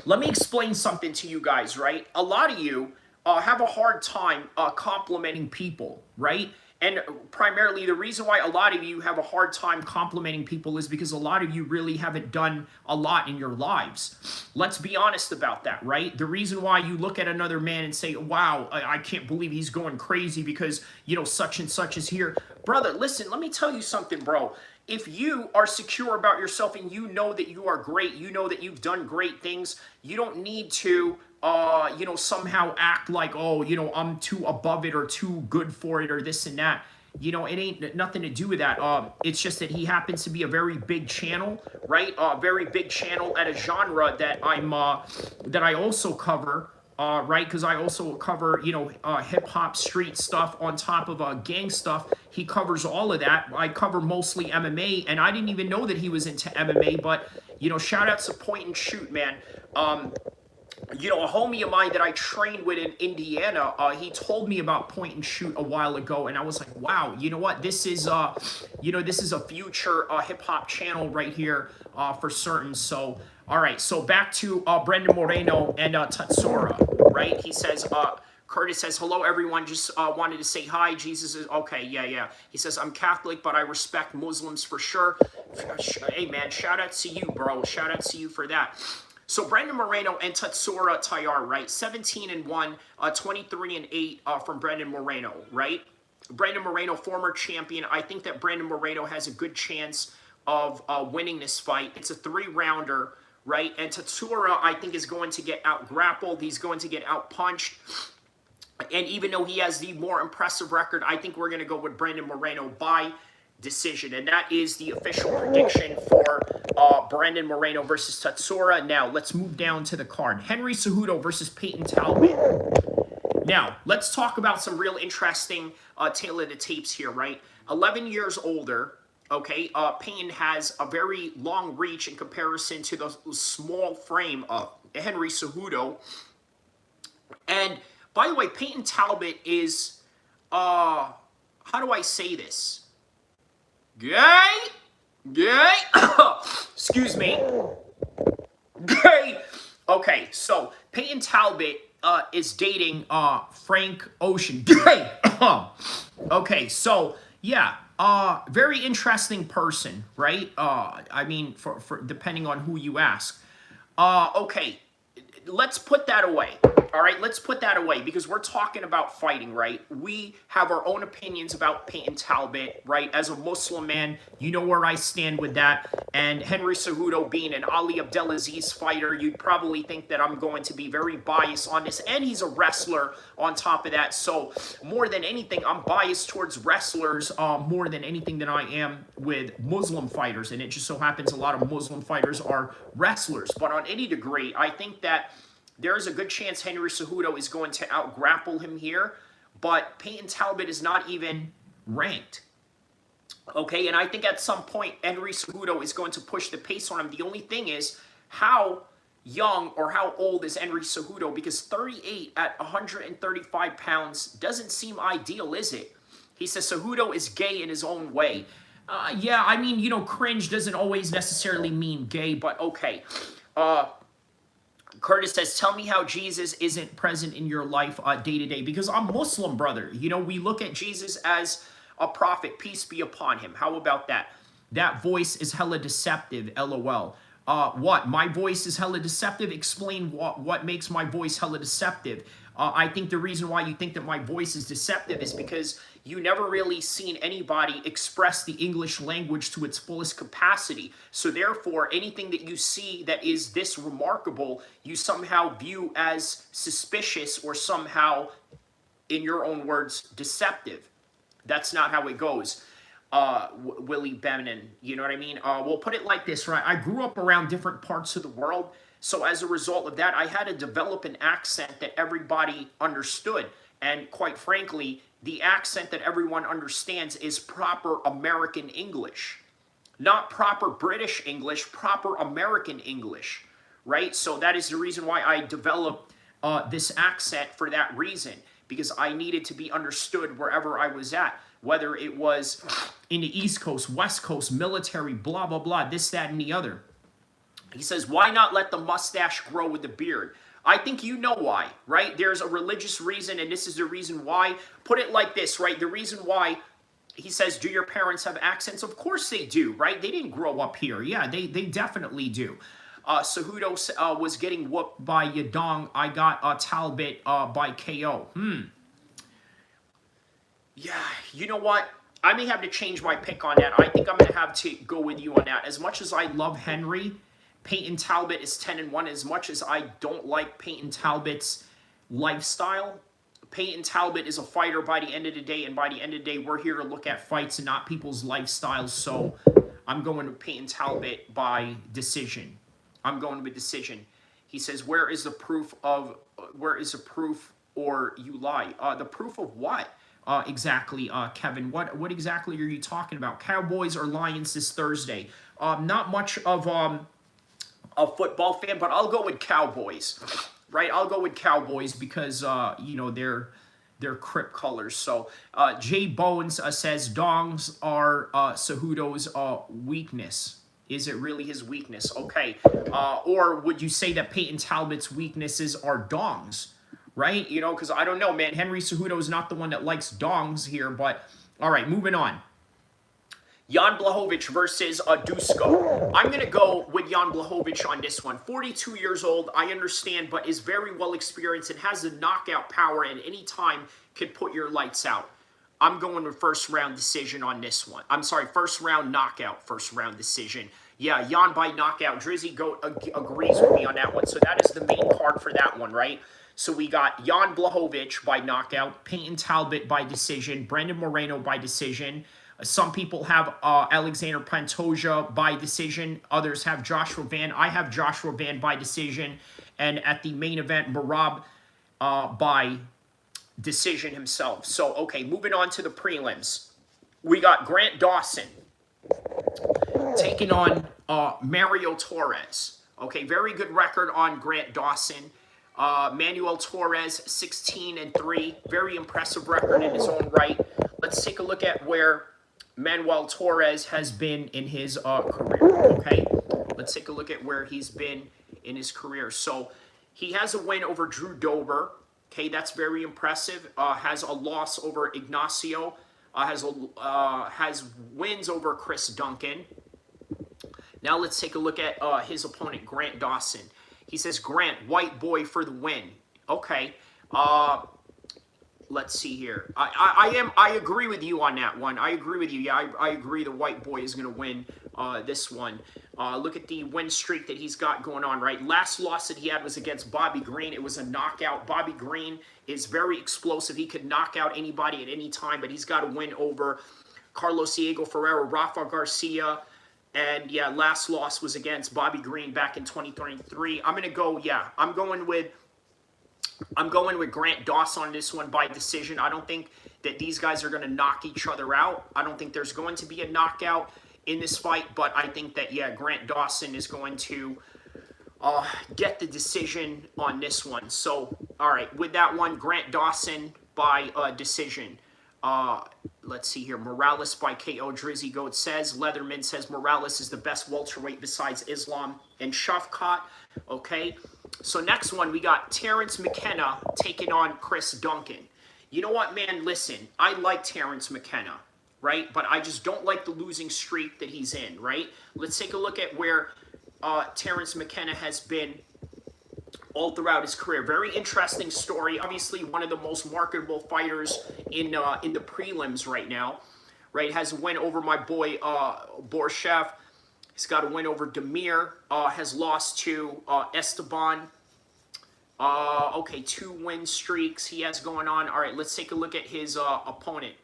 let me explain something to you guys, right? A lot of you have a hard time complimenting people, right? And primarily the reason why a lot of you have a hard time complimenting people is because a lot of you really haven't done a lot in your lives. Let's be honest about that, right? The reason why you look at another man and say, wow, I can't believe he's going crazy because, such and such is here. Brother, listen, let me tell you something, bro. If you are secure about yourself and you know that you are great, you know that you've done great things, you don't need to somehow act like, I'm too above it or too good for it or this and that. It ain't nothing to do with that. It's just that he happens to be a very big channel, right? Very big channel at a genre that that I also cover, right? Because I also cover, hip hop street stuff on top of gang stuff. He covers all of that. I cover mostly MMA, and I didn't even know that he was into MMA. But shout out to Point and Shoot, man. A homie of mine that I trained with in Indiana, he told me about Point and Shoot a while ago, and I was like, wow, you know what? This is a future hip hop channel right here for certain. So, all right, so back to Brendan Moreno and Tatsura, right? He says, Curtis says, hello, everyone. Just wanted to say hi. Jesus is okay. Yeah. He says, I'm Catholic, but I respect Muslims for sure. Hey, man, shout out to you, bro. Shout out to you for that. So Brendan Moreno and Tatsura Taira, right? 17-1, 23-8 from Brendan Moreno, right? Brendan Moreno, former champion. I think that Brendan Moreno has a good chance of winning this fight. It's a 3-rounder, right? And Tatsura, I think, is going to get out-grappled. He's going to get out-punched. And even though he has the more impressive record, I think we're going to go with Brendan Moreno by decision. And that is the official prediction for Brendan Moreno versus Tatsura. Now, let's move down to the card. Henry Cejudo versus Peyton Talbot. Now, let's talk about some real interesting tale of the tapes here, right? 11 years older, okay? Peyton has a very long reach in comparison to the small frame of Henry Cejudo. And, by the way, Peyton Talbot is, how do I say this? Gay? Excuse me. Gay. Okay, so Peyton Talbot is dating Frank Ocean. Gay. Okay, so yeah, very interesting person, right? I mean, for depending on who you ask. Okay, let's put that away. All right, let's put that away because we're talking about fighting, right? We have our own opinions about Peyton Talbot, right? As a Muslim man, you know where I stand with that. And Henry Cejudo being an Ali Abdelaziz fighter, you'd probably think that I'm going to be very biased on this. And he's a wrestler on top of that. So more than anything, I'm biased towards wrestlers more than anything that I am with Muslim fighters. And it just so happens a lot of Muslim fighters are wrestlers. But on any degree, I think that there's a good chance Henry Cejudo is going to out-grapple him here, but Peyton Talbot is not even ranked. Okay, and I think at some point Henry Cejudo is going to push the pace on him. The only thing is, how young or how old is Henry Cejudo? Because 38 at 135 pounds doesn't seem ideal, is it? He says Cejudo is gay in his own way. Yeah, I mean, you know, cringe doesn't always necessarily mean gay, but okay. Curtis says, tell me how Jesus isn't present in your life day to day. Because I'm Muslim, brother. You know, we look at Jesus as a prophet. Peace be upon him. How about that? That voice is hella deceptive, LOL. What? My voice is hella deceptive? Explain what makes my voice hella deceptive. I think the reason why you think that my voice is deceptive is because you never really seen anybody express the English language to its fullest capacity. So therefore, anything that you see that is this remarkable, you somehow view as suspicious or somehow, in your own words, deceptive. That's not how it goes. Willie Benin, you know what I mean? We'll put it like this, right? I grew up around different parts of the world. So as a result of that, I had to develop an accent that everybody understood. And quite frankly, the accent that everyone understands is proper American English. Not proper British English, proper American English, right? So that is the reason why I developed this accent for that reason. Because I needed to be understood wherever I was at. Whether it was in the East Coast, West Coast, military, blah, blah, blah, this, that, and the other. He says, why not let the mustache grow with the beard? I think you know why, right? There's a religious reason, and this is the reason why. Put it like this, right? The reason why he says, do your parents have accents? Of course they do, right? They didn't grow up here. Yeah, they definitely do. Cejudo was getting whooped by Yadong. I got Talbot by KO. Yeah, you know what? I may have to change my pick on that. I think I'm going to have to go with you on that. As much as I love Henry, Peyton Talbot is 10-1. As much as I don't like Peyton Talbot's lifestyle, Peyton Talbot is a fighter by the end of the day, and by the end of the day, we're here to look at fights and not people's lifestyles. So I'm going with Peyton Talbot by decision. I'm going with decision. He says, where is the proof or you lie? The proof of what? Exactly, Kevin. What exactly are you talking about? Cowboys or Lions this Thursday? Not much of a football fan, but I'll go with Cowboys. Right? I'll go with Cowboys because you know, they're Crip colors. So Jay Bones says dongs are Cejudo's weakness. Is it really his weakness? Okay. Or would you say that Peyton Talbot's weaknesses are dongs? Right? You know, because I don't know, man. Henry Cejudo is not the one that likes dongs here, but all right, moving on. Jan Blachowicz versus Dusko. I'm going to go with Jan Blachowicz on this one. 42 years old, I understand, but is very well experienced and has the knockout power and any time can put your lights out. I'm going with first round decision on this one. I'm sorry, first round knockout, first round decision. Yeah, Jan by knockout. Drizzy agrees with me on that one. So that is the main card for that one, right? So we got Jan Blachowicz by knockout, Peyton Talbot by decision, Brandon Moreno by decision. Some people have Alexander Pantoja by decision. Others have Joshua Van. I have Joshua Van by decision. And at the main event, Marab by decision himself. So, okay, moving on to the prelims. We got Grant Dawson taking on Mario Torres. Okay, very good record on Grant Dawson. Manuel Torres, 16-3. Very impressive record in his own right. Let's take a look at where Manuel Torres has been in his career, okay? Let's take a look at where he's been in his career. So he has a win over Drew Dober. Okay, that's very impressive. Has a loss over Ignacio. Has wins over Chris Duncan. Now let's take a look at his opponent, Grant Dawson. He says, Grant, white boy for the win. Okay. Let's see here. I agree with you on that one. I agree with you. Yeah, I agree the white boy is going to win this one. Look at the win streak that he's got going on, right? Last loss that he had was against Bobby Green. It was a knockout. Bobby Green is very explosive. He could knock out anybody at any time, but he's got a win over Carlos Diego Ferreira, Rafa Garcia. And yeah, last loss was against Bobby Green back in 2023. I'm going to go, yeah, I'm going with Grant Dawson on this one by decision. I don't think that these guys are going to knock each other out. I don't think there's going to be a knockout in this fight, but I think that, yeah, Grant Dawson is going to get the decision on this one. So, all right, with that one, Grant Dawson by decision. Let's see here. Morales by KO. Drizzy Goat says. Leatherman says Morales is the best welterweight besides Islam and Shafkat. Okay. So next one, we got Terrence McKenna taking on Chris Duncan. You know what, man? Listen, I like Terrence McKenna, right? But I just don't like the losing streak that he's in, right? Let's take a look at where Terrence McKenna has been all throughout his career. Very interesting story. Obviously, one of the most marketable fighters in the prelims right now. Right, has a win over my boy Borshev. He's got a win over Demir. Has lost to Esteban. Okay, 2 win streaks he has going on. All right, let's take a look at his opponent,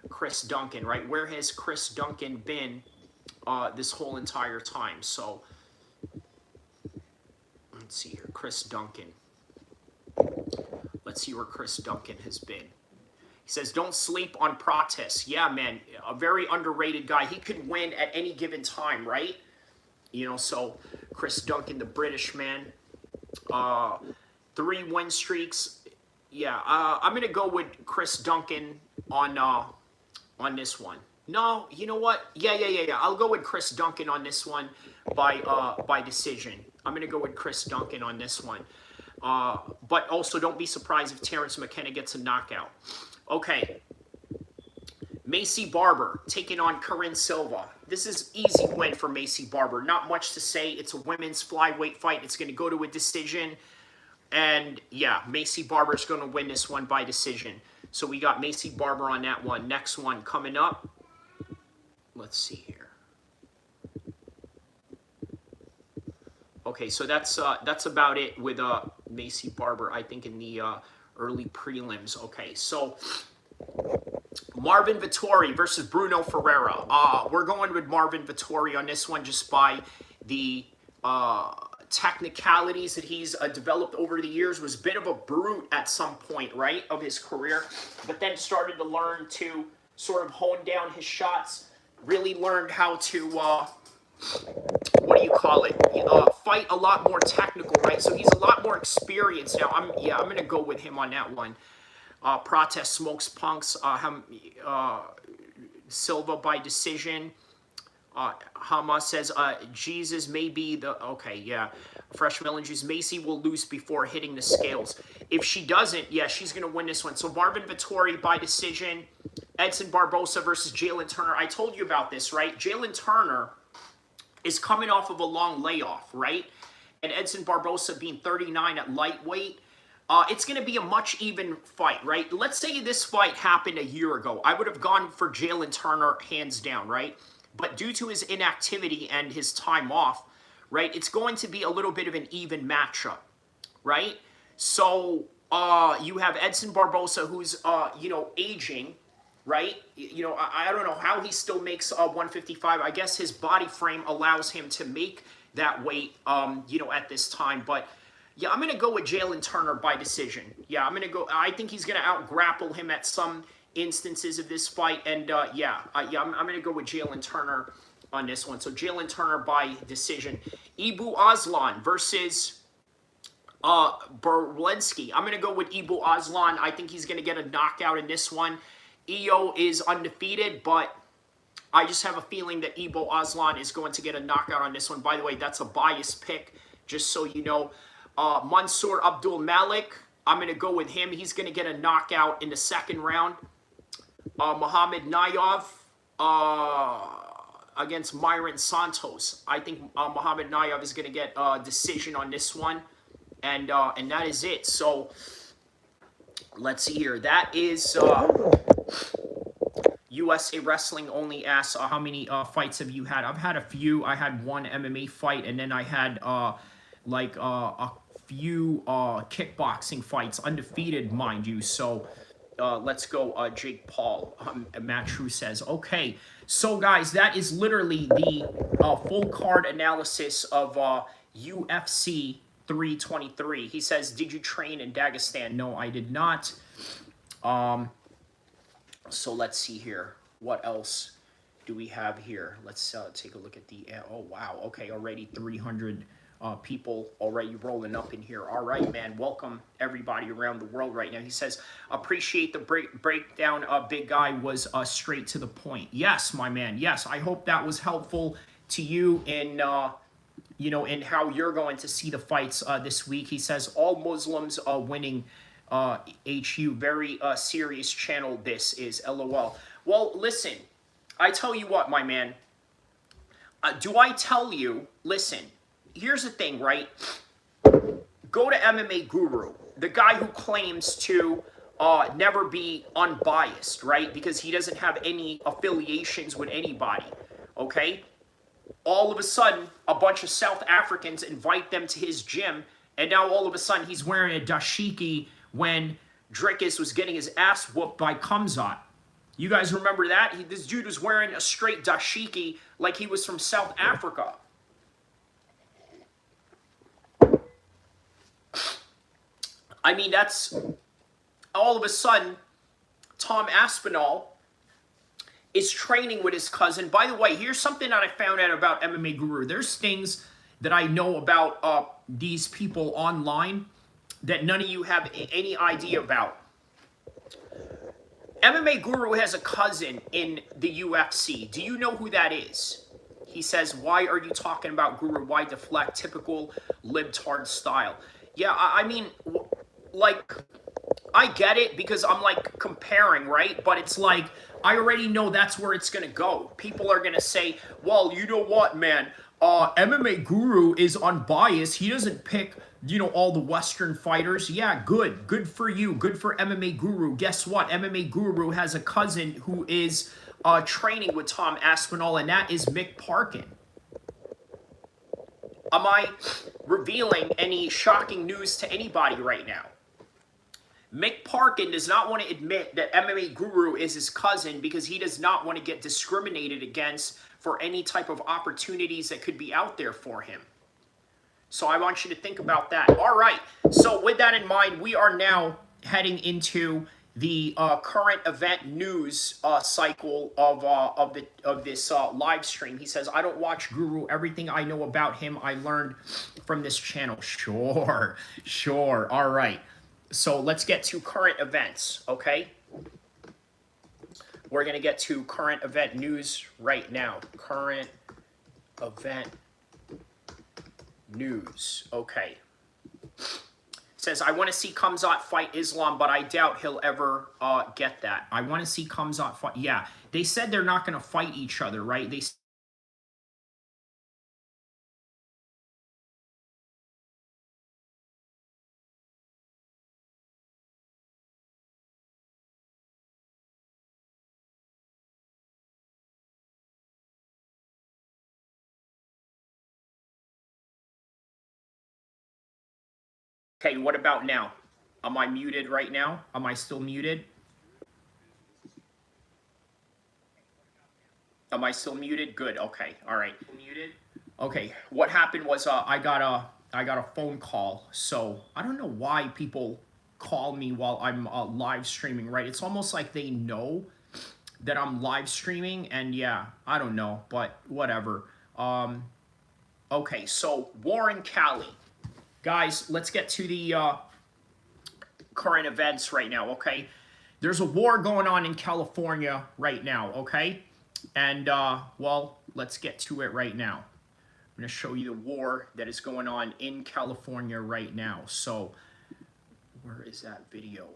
Chris Duncan. Right, where has Chris Duncan been this whole entire time? So let's see here, Chris Duncan. Let's see where Chris Duncan has been. He says, don't sleep on Protes. Yeah, man, a very underrated guy. He could win at any given time, right? You know, so Chris Duncan, the British man. 3 win streaks. Yeah, I'm going to go with Chris Duncan on this one. No, you know what? Yeah. I'll go with Chris Duncan on this one by decision. I'm going to go with Chris Duncan on this one. But also don't be surprised if Terrence McKenna gets a knockout. Okay. Macy Barber taking on Corinne Silva. This is easy win for Macy Barber. Not much to say. It's a women's flyweight fight. It's going to go to a decision. And yeah, Macy Barber is going to win this one by decision. So we got Macy Barber on that one. Next one coming up. Let's see here. Okay, so that's about it with Macy Barber, I think, in the early prelims. Okay, so Marvin Vettori versus Bruno Ferreira. We're going with Marvin Vettori on this one just by the technicalities that he's developed over the years. Was a bit of a brute at some point, right, of his career, but then started to learn to sort of hone down his shots, really learned how to, what do you call it, fight a lot more technical, right? So he's a lot more experienced now. I'm going to go with him on that one. Protest smokes punks. Silva by decision. Hama says, Jesus may be the... Okay, yeah. Fresh melon juice. Macy will lose before hitting the scales. If she doesn't, yeah, she's going to win this one. So Marvin Vettori by decision. Edson Barbosa versus Jalen Turner. I told you about this, right? Jalen Turner is coming off of a long layoff, right? And Edson Barbosa being 39 at lightweight. It's going to be a much even fight, right? Let's say this fight happened a year ago. I would have gone for Jalen Turner hands down, right? But due to his inactivity and his time off, right, it's going to be a little bit of an even matchup, right? So you have Edson Barbosa, who's, aging, right? I don't know how he still makes 155. I guess his body frame allows him to make that weight, at this time. But yeah, I'm going to go with Jalen Turner by decision. Yeah, I'm going to go. I think he's going to out-grapple him at some instances of this fight. And I'm going to go with Jalen Turner on this one. So Jalen Turner by decision. Ibu Aslan versus Berlinski. I'm going to go with Ibu Aslan. I think he's going to get a knockout in this one. EO is undefeated, but I just have a feeling that Ibu Aslan is going to get a knockout on this one. By the way, that's a biased pick, just so you know. Mansour Abdul Malik, I'm going to go with him. He's going to get a knockout in the second round. Muhammad Nayov against Myron Santos. I think Muhammad Nayov is going to get a decision on this one. And that is it. So let's see here. That is USA Wrestling only asks, how many fights have you had? I've had a few. I had one MMA fight, and then I had a few kickboxing fights, undefeated, mind you. So let's go, Jake Paul. Matt True says, okay. So, guys, that is literally the full card analysis of UFC 323. He says, did you train in Dagestan? No, I did not. So let's see here. What else do we have here? Let's take a look at the... oh, wow. Okay, already 300 people already rolling up in here. All right, man. Welcome everybody around the world right now. He says, appreciate the breakdown. Big guy was straight to the point. Yes, my man. Yes, I hope that was helpful to you in in how you're going to see the fights this week. He says all Muslims are winning. HU, very serious channel. This is LOL. Well, listen. I tell you what, my man. Do I tell you? Listen. Here's the thing, right? Go to MMA Guru, the guy who claims to never be unbiased, right? Because he doesn't have any affiliations with anybody, okay? All of a sudden, a bunch of South Africans invite them to his gym, and now all of a sudden he's wearing a dashiki when Drickus was getting his ass whooped by Kamzat. You guys remember that? This dude was wearing a straight dashiki like he was from South Africa. I mean, that's all of a sudden, Tom Aspinall is training with his cousin. By the way, here's something that I found out about MMA Guru. There's things that I know about these people online that none of you have any idea about. MMA Guru has a cousin in the UFC. Do you know who that is? He says, why are you talking about Guru? Why deflect? Typical libtard style. Yeah, I mean, like, I get it because I'm like comparing, right? But it's like, I already know that's where it's going to go. People are going to say, well, you know what, man? MMA Guru is unbiased. He doesn't pick, all the Western fighters. Yeah, good. Good for you. Good for MMA Guru. Guess what? MMA Guru has a cousin who is training with Tom Aspinall, and that is Mick Parkin. Am I revealing any shocking news to anybody right now? Mick Parkin does not want to admit that MMA Guru is his cousin because he does not want to get discriminated against for any type of opportunities that could be out there for him. So I want you to think about that. All right. So with that in mind, we are now heading into the current event news cycle of this live stream. He says, I don't watch Guru. Everything I know about him, I learned from this channel. Sure. All right. So let's get to current events, okay? We're going to get to current event news right now. Current event news, okay. Says, I want to see Kamzat fight Islam, but I doubt he'll ever get that. I want to see Kamzat fight. Yeah, they said they're not going to fight each other, right? They Okay, what about now? Am I muted right now? Am I still muted? Am I still muted? Good. Okay. All right. Muted. Okay. What happened was I got a phone call. So I don't know why people call me while I'm live streaming. Right? It's almost like they know that I'm live streaming, and yeah, I don't know, but whatever. Okay. So Warren Cali. Guys, let's get to the current events right now, okay? There's a war going on in California right now, okay? And, well, let's get to it right now. I'm going to show you the war that is going on in California right now. So, where is that video?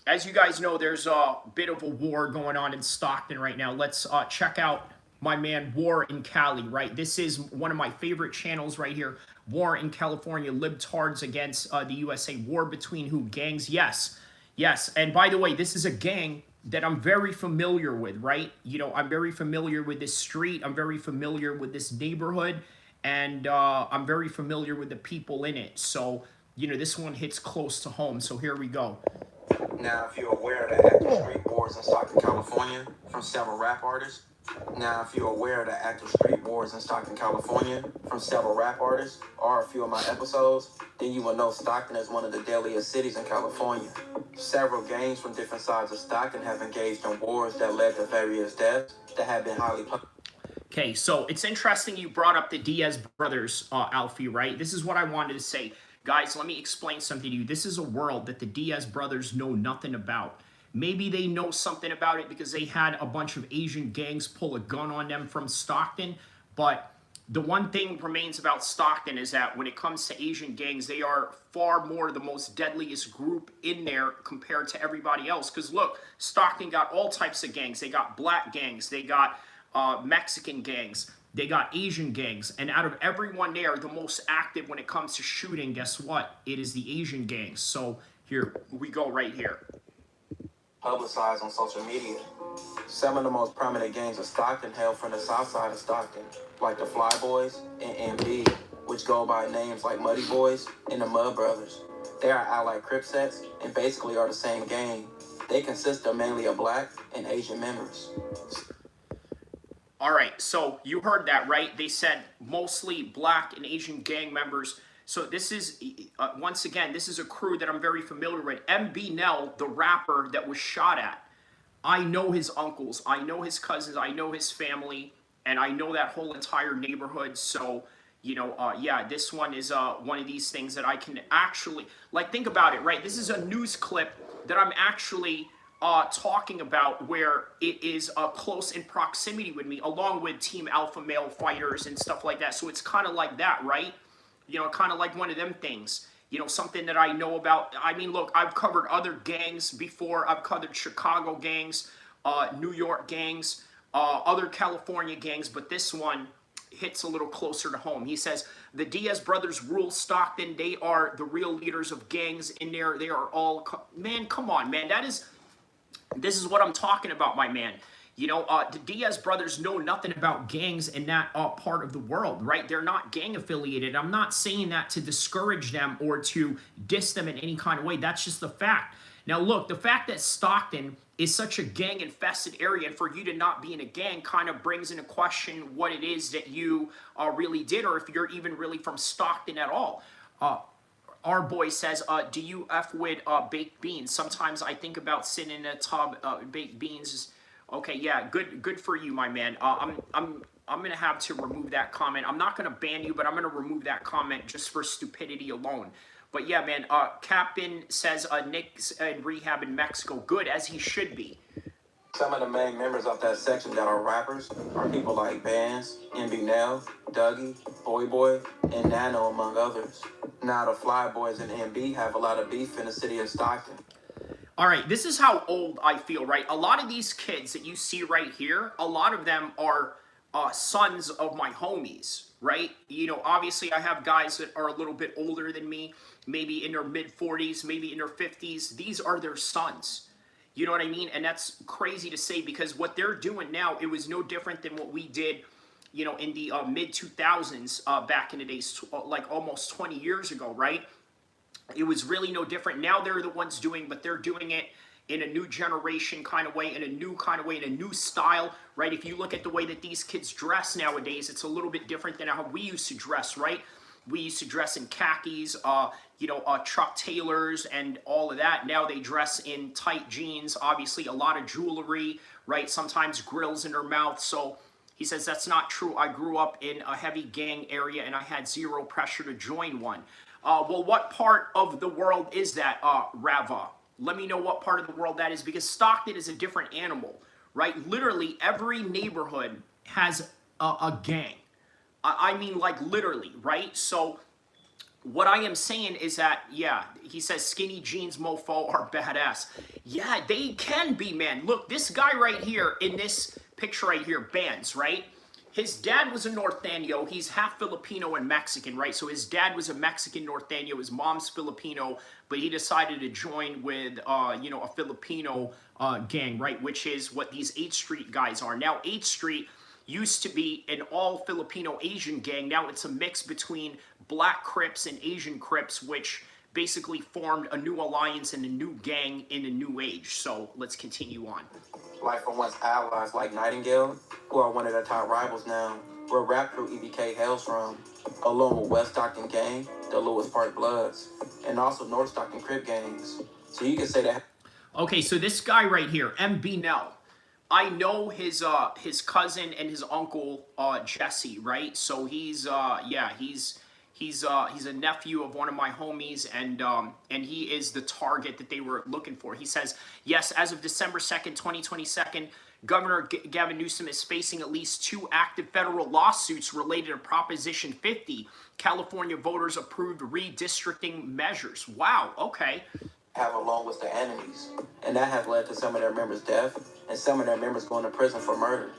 As you guys know, there's a bit of a war going on in Stockton right now. Let's check out my man War in Cali, right? This is one of my favorite channels right here. War in California, libtards against the USA. War between who? Gangs? Yes. And by the way, this is a gang that I'm very familiar with, right? I'm very familiar with this street. I'm very familiar with this neighborhood. And I'm very familiar with the people in it. So, this one hits close to home. So here we go. Now, if you're aware of the active street wars in Stockton, California, from several rap artists, Now, if you're aware of the active street wars in Stockton, California, from several rap artists, or a few of my episodes, then you will know Stockton is one of the deadliest cities in California. Several gangs from different sides of Stockton have engaged in wars that led to various deaths that have been highly public. Okay, so it's interesting you brought up the Diaz brothers, Alfie, right? This is what I wanted to say. Guys, let me explain something to you. This is a world that the Diaz brothers know nothing about. Maybe they know something about it because they had a bunch of Asian gangs pull a gun on them from Stockton, but the one thing remains about Stockton is that when it comes to Asian gangs, they are far more the most deadliest group in there compared to everybody else. Because look, Stockton got all types of gangs. They got black gangs, they got Mexican gangs, they got Asian gangs, and out of everyone there, the most active when it comes to shooting, guess what? It is the Asian gangs. So here we go right here. Publicized on social media. Some of the most prominent gangs of Stockton hail from the south side of Stockton, like the Fly Boys and MB, which go by names like Muddy Boys and the Mud Brothers. They are allied Crip sets and basically are the same gang. They consist of mainly of black and Asian members. All right, so you heard that, right? They said mostly black and Asian gang members. So this is, once again, this is a crew that I'm very familiar with. MB Nell, the rapper that was shot at, I know his uncles, I know his cousins, I know his family, and I know that whole entire neighborhood. So, you know, yeah, this one is one of these things that I can actually, like, think about it, right? This is a news clip that I'm actually talking about where it is close in proximity with me, along with Team Alpha Male fighters and stuff like that. So it's kind of like that, right? You know, kind of like one of them things. You know, something that I know about. I mean, look, I've covered other gangs before. I've covered Chicago gangs, New York gangs, other California gangs, but this one hits a little closer to home. He says, the Diaz brothers rule Stockton. They are the real leaders of gangs in there. They are all, man, come on, man. This is what I'm talking about, my man. You know, the Diaz brothers know nothing about gangs in that part of the world, right? They're not gang affiliated. I'm not saying that to discourage them or to diss them in any kind of way. That's just the fact. Now, look, the fact that Stockton is such a gang-infested area, and for you to not be in a gang kind of brings into question what it is that you really did, or if you're even really from Stockton at all. Our boy says, do you F with baked beans? Sometimes I think about sitting in a tub, baked beans. Okay, yeah, good for you, my man. I'm gonna have to remove that comment. I'm not gonna ban you, but I'm gonna remove that comment just for stupidity alone. But yeah, man, Captain says Nick's in rehab in Mexico. Good, as he should be. Some of the main members of that section that are rappers are people like Bands, MB Nell, Dougie, Boy, and Nano, among others. Now the Fly Boys and MB have a lot of beef in the city of Stockton. All right, this is how old I feel, right? A lot of these kids that you see right here, a lot of them are sons of my homies, right? You know, obviously I have guys that are a little bit older than me, maybe in their mid-40s, maybe in their 50s. These are their sons. You know what I mean? And that's crazy to say because what they're doing now, it was no different than what we did, you know, in the mid-2000s back in the days, like almost 20 years ago, right? It was really no different. Now they're the ones doing, but they're doing it in a new generation kind of way, in a new kind of way, in a new style, right? If you look at the way that these kids dress nowadays, it's a little bit different than how we used to dress, right? We used to dress in khakis, you know, Chuck Taylors and all of that. Now they dress in tight jeans, obviously a lot of jewelry, right? Sometimes grills in their mouth. So he says, that's not true. I grew up in a heavy gang area and I had zero pressure to join one. Well, what part of the world is that, Rava? Let me know what part of the world that is, because Stockton is a different animal, right? Literally, every neighborhood has a gang. I mean, like, literally, right? So what I am saying is that, yeah, he says skinny jeans mofo are badass. Yeah, they can be, man. Look, this guy right here in this picture right here, Bands, right? His dad was a Norteño. He's half Filipino and Mexican, right? So his dad was a Mexican Norteño. His mom's Filipino, but he decided to join with, you know, a Filipino gang, right? Which is what these 8th Street guys are. Now, 8th Street used to be an all Filipino Asian gang. Now it's a mix between black Crips and Asian Crips, which basically formed a new alliance and a new gang in a new age. So let's continue on. Like from once allies like Nightingale, who are one of their top rivals now, where rap crew EBK hails from, along with West Stockton Gang, the Lewis Park Bloods, and also North Stockton Crip gangs. So you can say that. Okay, so this guy right here, MB Nell, I know his cousin and his uncle Jesse, right? So he's he's a nephew of one of my homies, and he is the target that they were looking for. He says, yes, as of December 2nd, 2022, Governor Gavin Newsom is facing at least 2 active federal lawsuits related to Proposition 50, California voters approved redistricting measures. Wow, okay. Have a long list of enemies, and that has led to some of their members' death and some of their members going to prison for murder.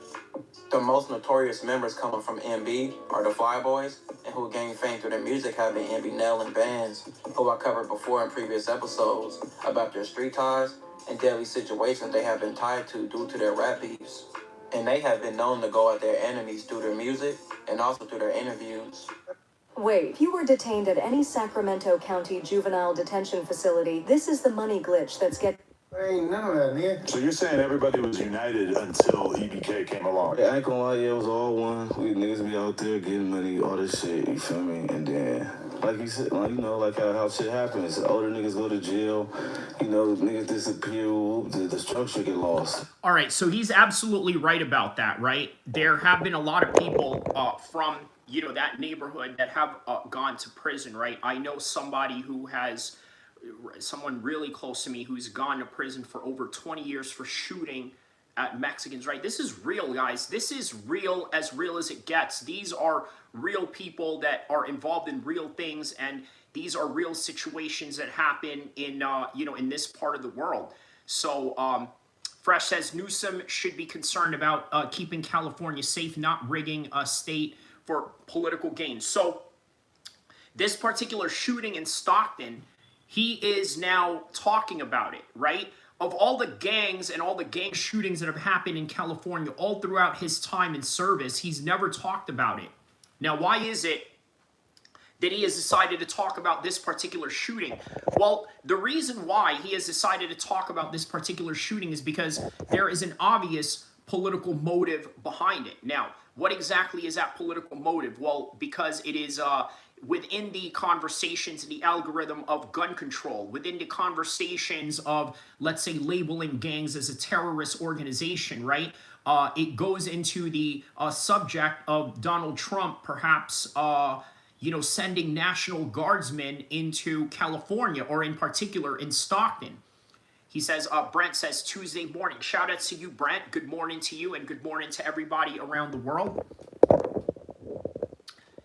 The most notorious members coming from MB are the Flyboys, and who gained fame through their music have been MB Nell and bands, who I covered before in previous episodes about their street ties and deadly situations they have been tied to due to their rap beefs. And they have been known to go at their enemies through their music and also through their interviews. Wait, if you were detained at any Sacramento County juvenile detention facility, this is the money glitch that's Ain't none of that, nigga. So you're saying everybody was united until EBK came along? I ain't gonna lie, yeah, it was all one. We niggas be out there getting money, all this shit, you feel me? And then, like you said, like, you know, like how shit happens. Older niggas go to jail, you know, niggas disappear, the structure get lost. All right, so he's absolutely right about that, right? There have been a lot of people from, you know, that neighborhood that have gone to prison, right? I know somebody who has, someone really close to me who's gone to prison for over 20 years for shooting at Mexicans, right? This is real, guys. This is real as it gets. These are real people that are involved in real things, and these are real situations that happen in, you know, in this part of the world. So, Fresh says Newsom should be concerned about keeping California safe, not rigging a state for political gain. So this particular shooting in Stockton, he is now talking about it, right? Of all the gangs and all the gang shootings that have happened in California all throughout his time in service, he's never talked about it. Now, why is it that he has decided to talk about this particular shooting? Well, the reason why he has decided to talk about this particular shooting is because there is an obvious political motive behind it. Now, what exactly is that political motive? Well, because it is within the conversations and the algorithm of gun control, within the conversations of, let's say, labeling gangs as a terrorist organization, right? It goes into the subject of Donald Trump perhaps, you know, sending National Guardsmen into California, or in particular in Stockton. He says, Brent says, Tuesday morning. Shout out to you, Brent. Good morning to you, and good morning to everybody around the world.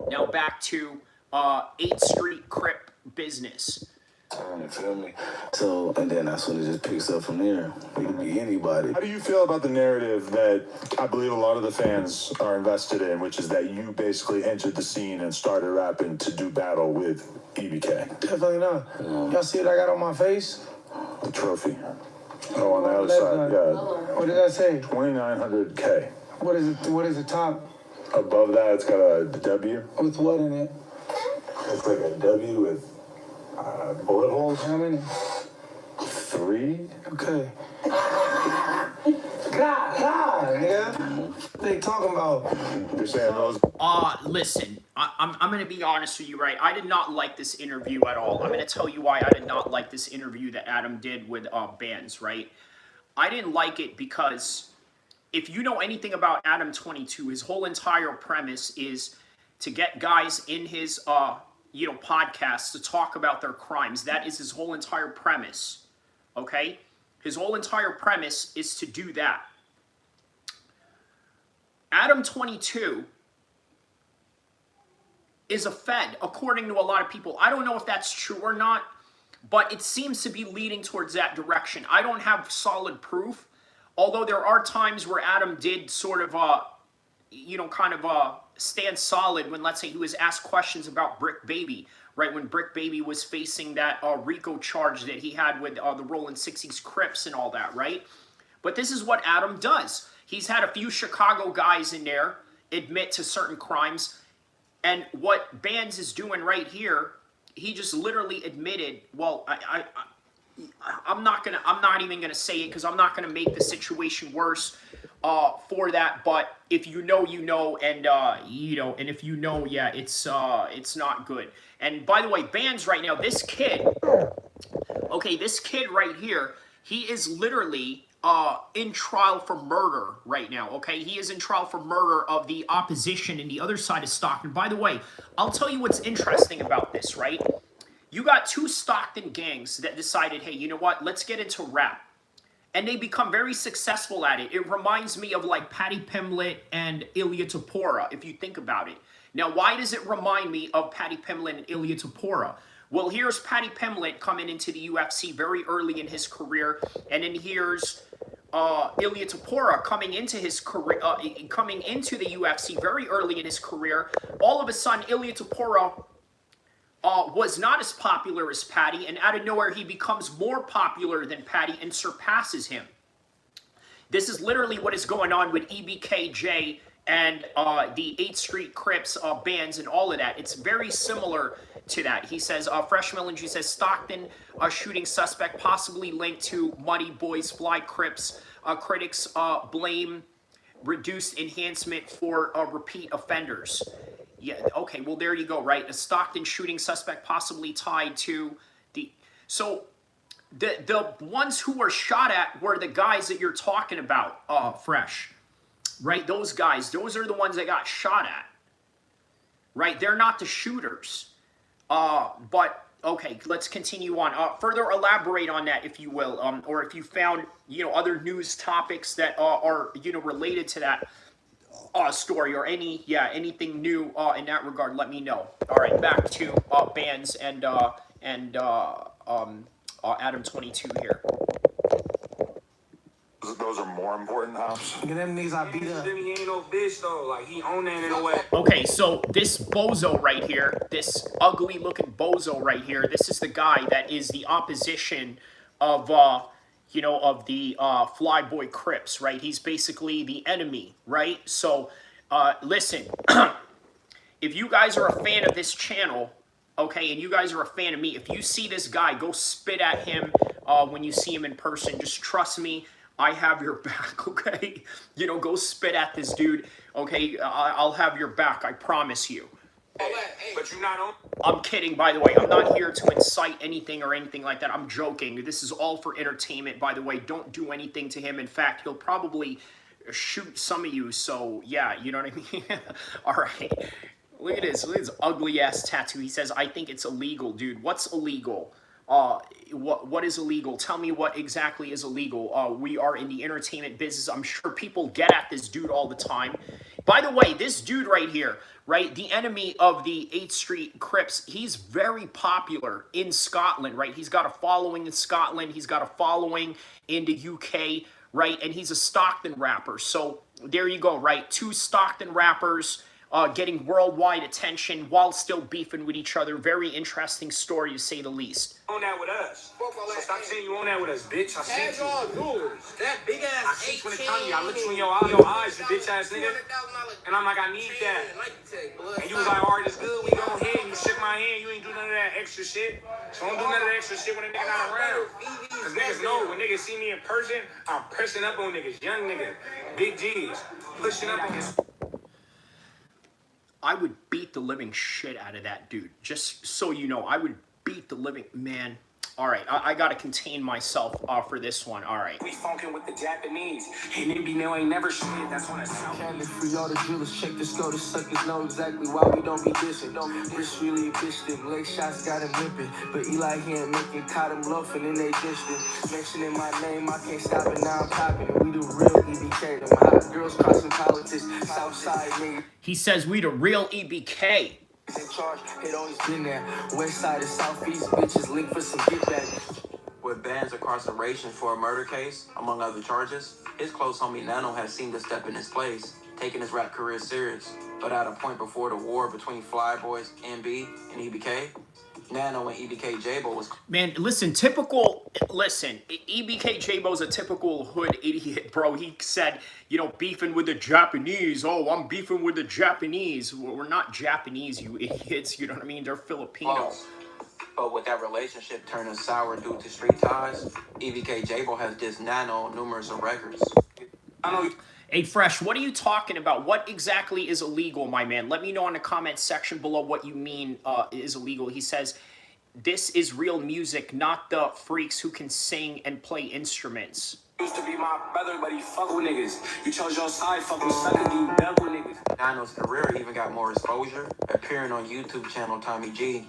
Now back to 8th Street Crip business. You feel me? So, and then that's when it just picks up from there. It could be anybody. How do you feel about the narrative that I believe a lot of the fans are invested in, which is that you basically entered the scene and started rapping to do battle with EBK? Definitely not. Y'all see what I got on my face? The trophy. Oh, on the other side, yeah. What did I say? 2,900K. What is it? What is the top? Above that, it's got a W. With what in it? It's like a W with bullet holes. How many? 3. Okay. God, nigga. They talking about? You're saying those? Listen, I'm going to be honest with you, right? I did not like this interview at all. I'm going to tell you why I did not like this interview that Adam did with Bands, right? I didn't like it because if you know anything about Adam 22, his whole entire premise is to get guys in his, you know, podcasts to talk about their crimes. That is his whole entire premise, okay? His whole entire premise is to do that. Adam 22 is a Fed, according to a lot of people. I don't know if that's true or not, but it seems to be leading towards that direction. I don't have solid proof, although there are times where Adam did sort of, you know, kind of stand solid when, let's say, he was asked questions about Brick Baby, right? When Brick Baby was facing that RICO charge that he had with the Rolling 60s Crips and all that, right? But this is what Adam does. He's had a few Chicago guys in there admit to certain crimes. And what Bands is doing right here just literally admitted, well, I'm not even gonna say it because I'm not gonna make the situation worse for that. But if you know, you know, and you know, and if you know, yeah, it's not good. And by the way, bans right now, this kid, okay, this kid right here, he is literally in trial for murder right now, okay? He is in trial for murder of the opposition in the other side of Stockton. By the way, I'll tell you what's interesting about this, right? You got two Stockton gangs that decided, hey, you know what? Let's get into rap. And they become very successful at it. It reminds me of like Patty Pimlet and Ilya Tapora, if you think about it. Now, why does it remind me of Patty Pimlet and Ilya Tapora? Well, here's Patty Pimlet coming into the UFC very early in his career, and then here's Ilya Tapora coming into his career, coming into the UFC very early in his career. All of a sudden, Ilya Tapora was not as popular as Patty, and out of nowhere, he becomes more popular than Patty and surpasses him. This is literally what is going on with EBKJ and the 8th Street Crips bands and all of that. It's very similar to that. He says, Fresh Millingy says, Stockton shooting suspect possibly linked to Muddy Boys Fly Crips. Critics blame reduced enhancement for repeat offenders. Yeah, okay, well, there you go, right? A Stockton shooting suspect possibly tied to the... So, the ones who were shot at were the guys that you're talking about, Fresh. Right? Those guys, those are the ones that got shot at. Right? They're not the shooters. But, okay, let's continue on. Further elaborate on that, if you will, or if you found, you know, other news topics that are, you know, related to that story or anything new in that regard, let me know. All right, back to bands and Adam 22 here. Those are more important ops. Look at them niggas I beat up. He ain't no bitch though. Like he own that in a way. Okay, so this bozo right here, this ugly looking bozo right here, this is the guy that is the opposition of you know, of the Flyboy Crips, right? He's basically the enemy, right? So listen, if you guys are a fan of this channel, okay, and you guys are a fan of me, if you see this guy, go spit at him when you see him in person. Just trust me, I have your back, okay? You know, go spit at this dude, okay? I'll have your back, I promise you. But you're not on. I'm kidding, by the way. I'm not here to incite anything or anything like that. I'm joking. This is all for entertainment, by the way. Don't do anything to him. In fact, he'll probably shoot some of you. So, yeah, you know what I mean? All right. Look at this. Look at this ugly-ass tattoo. He says, I think it's illegal, dude. What's illegal? What is illegal? Tell me what exactly is illegal. We are in the entertainment business. I'm sure people get at this dude all the time. By the way, this dude right here, right, the enemy of the 8th Street Crips, he's very popular in Scotland, right? He's got a following in Scotland. He's got a following in the UK, right? And he's a Stockton rapper. So there you go, right? Two Stockton rappers getting worldwide attention while still beefing with each other. Very interesting story, to say the least. On that with us. So stop saying you on that with us, bitch. I see you. That big ass I see when it comes to you. I look you in your eyes, you bitch ass nigga. And I'm like, I need that. And you was like, alright, it's good. We go ahead. You shook my hand. You ain't do none of that extra shit. So don't do none of that extra shit when a nigga not around. Cause niggas know when niggas see me in person, I'm pressing up on niggas. Young niggas, big G's, pushing up on this. I would beat the living shit out of that dude. Just so you know, I would beat the living... Man, all right, I got to contain myself for this one. All right. We funkin' with the Japanese. And NB now ain't never shit. That's when I sound. Candy free all the drillers, check the scope, the suckers know exactly why we don't be dissing. Wrist really a bitch, them leg shots got him limping. But Eli he ain't making, caught him loafing and they dished him. Mentioning my name, I can't stop it, now I'm popping it. We the real EBK, them hot girls crossing politics, Southside nigga. He says we the real EBK. In charge, it always been there. West side and southeast bitches linked for some get back. With Ban's incarceration for a murder case, among other charges, his close homie Nano has seemed to step in his place, taking his rap career serious. But at a point before the war between Flyboys, MB, and EBK, Nano and EBK J-Bo was... Man, listen, EBK J-Bo's a typical hood idiot, bro. He said, you know, beefing with the Japanese. Oh, I'm beefing with the Japanese. Well, we're not Japanese, you idiots. You know what I mean? They're Filipino. But with that relationship turning sour due to street ties, EBK Jabo has dissed Nano on numerous records. I know. Hey, Fresh, what are you talking about? What exactly is illegal, my man? Let me know in the comment section below what you mean is illegal. He says, this is real music, not the freaks who can sing and play instruments. Used to be my brother, but he fuck with niggas. You chose your side, fucking sucker, you devil niggas. Nano's career even got more exposure, appearing on YouTube channel Tommy G,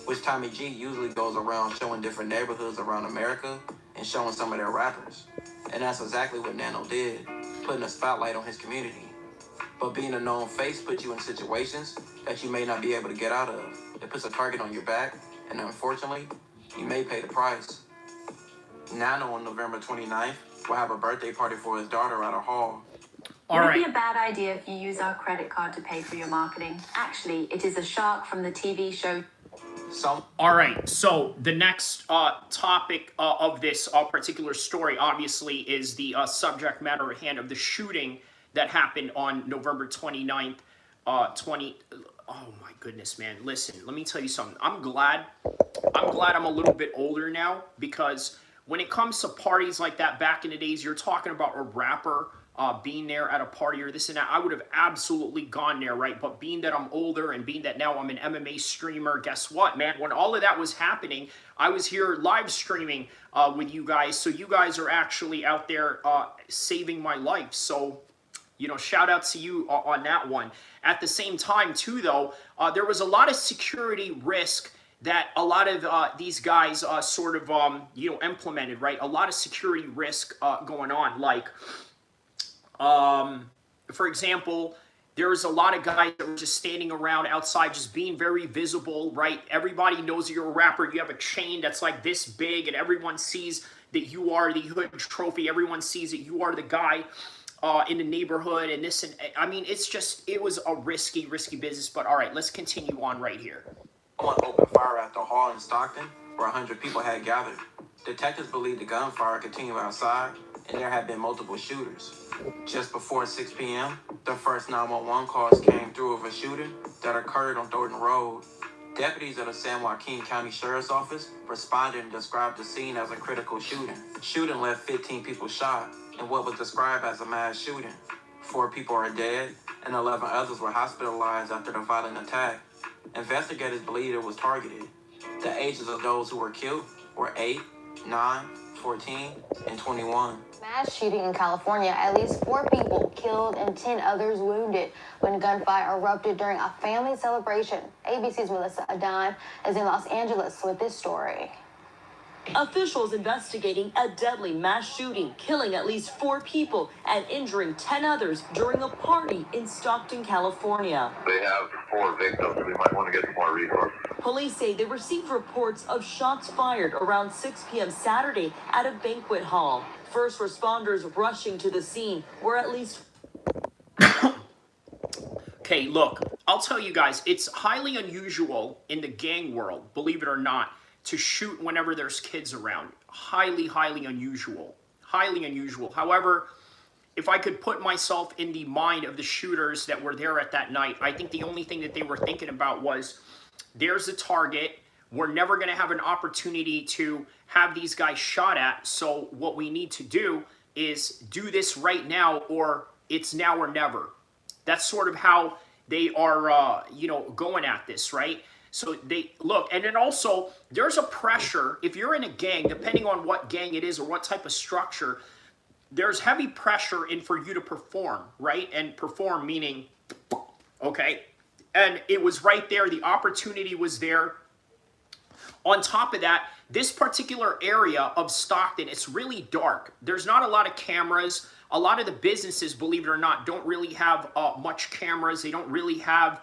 which Tommy G usually goes around showing different neighborhoods around America and showing some of their rappers. And that's exactly what Nano did, putting a spotlight on his community. But being a known face puts you in situations that you may not be able to get out of. It puts a target on your back, and unfortunately, you may pay the price. Nano on November 29th will have a birthday party for his daughter at a hall. All Would right. it be a bad idea if you use our credit card to pay for your marketing? Actually, it is a shark from the TV show. All right, so the next topic of this particular story, obviously, is the subject matter at hand of the shooting that happened on November 29th, Oh my goodness, man. Listen, let me tell you something. I'm glad I'm a little bit older now, because when it comes to parties like that back in the days, you're talking about a rapper being there at a party or this and that, I would have absolutely gone there, right? But being that I'm older and being that now I'm an MMA streamer, guess what, man? When all of that was happening, I was here live streaming with you guys. So you guys are actually out there saving my life. So, you know, shout out to you on that one. At the same time, too, though, there was a lot of security risk that a lot of these guys sort of, implemented, right? A lot of security risk going on. Like, for example, there's a lot of guys that were just standing around outside, just being very visible, right? Everybody knows you're a rapper. You have a chain that's like this big, and everyone sees that you are the Hood Trophy. Everyone sees that you are the guy in the neighborhood, and this, and I mean, it was a risky business. But all right, let's continue on right here. Someone opened fire at the hall in Stockton, where 100 people had gathered. Detectives believe the gunfire continued outside, and there had been multiple shooters. Just before 6 p.m., the first 911 calls came through of a shooting that occurred on Thornton Road. Deputies of the San Joaquin County Sheriff's Office responded and described the scene as a critical shooting. Shooting left 15 people shot in what was described as a mass shooting. 4 people are dead, and 11 others were hospitalized after the violent attack. Investigators believe it was targeted. The ages of those who were killed were 8, 9, 14, and 21. Mass shooting in California, at least 4 people killed and 10 others wounded when gunfire erupted during a family celebration. ABC's Melissa Adan is in Los Angeles with this story. Officials investigating a deadly mass shooting, killing at least 4 people and injuring 10 others during a party in Stockton, California. They have 4 victims. We might want to get some more resources. Police say they received reports of shots fired around 6 p.m. Saturday at a banquet hall. First responders rushing to the scene were at least... Okay, look, I'll tell you guys, it's highly unusual in the gang world, believe it or not, to shoot whenever there's kids around. Highly unusual. Highly unusual. However, if I could put myself in the mind of the shooters that were there at that night, I think the only thing that they were thinking about was, there's a target. We're never going to have an opportunity to have these guys shot at. So what we need to do is do this right now, or it's now or never. That's sort of how they are, going at this, right? So they look, and then also there's a pressure. If you're in a gang, depending on what gang it is or what type of structure, there's heavy pressure in for you to perform, right? And perform meaning, okay. And it was right there. The opportunity was there. On top of that, this particular area of Stockton, it's really dark. There's not a lot of cameras. A lot of the businesses, believe it or not, don't really have much cameras. They don't really have,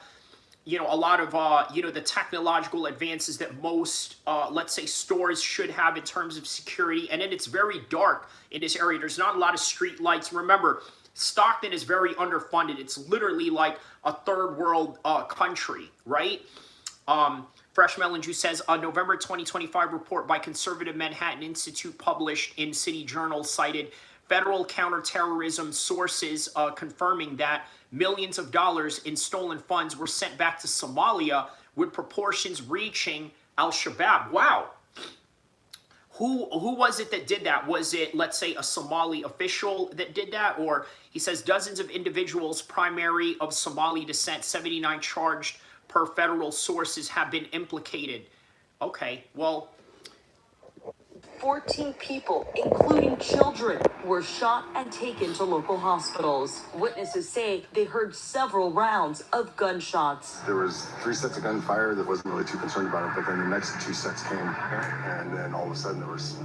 a lot of, the technological advances that most, let's say, stores should have in terms of security. And then it's very dark in this area. There's not a lot of street lights. Remember, Stockton is very underfunded. It's literally like a third world country, right? Fresh Melon Juice says, a November 2025 report by Conservative Manhattan Institute published in City Journal cited federal counterterrorism sources confirming that millions of dollars in stolen funds were sent back to Somalia, with proportions reaching Al-Shabaab. Wow. Who was it that did that? Was it, let's say, a Somali official that did that? Or he says dozens of individuals, primary of Somali descent, 79 charged per federal sources, have been implicated. Okay, well, 14 people, including children, were shot and taken to local hospitals. Witnesses say they heard several rounds of gunshots. There was 3 sets of gunfire that wasn't really too concerned about it, but then the next 2 sets came, and then all of a sudden there was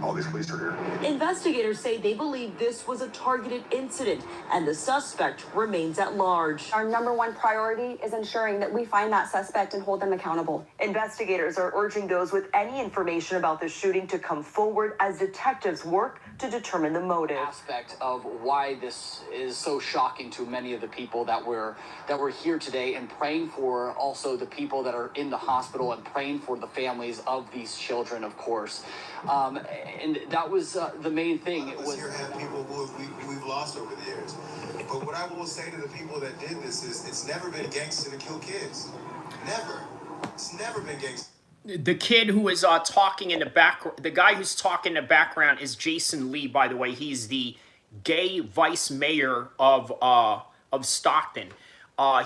all these police were here. Investigators say they believe this was a targeted incident and the suspect remains at large. Our number one priority is ensuring that we find that suspect and hold them accountable. Investigators are urging those with any information about the shooting to come forward as detectives work to determine the motive. Aspect of why this is so shocking to many of the people that were here today, and praying for also the people that are in the hospital and praying for the families of these children, of course. And that was the main thing. It was here have people who we've lost over the years. But what I will say to the people that did this is, it's never been gangster to kill kids. Never. It's never been gangster. The kid who is talking in the background, the guy who's talking in the background is Jason Lee, by the way. He's the gay vice mayor of Stockton.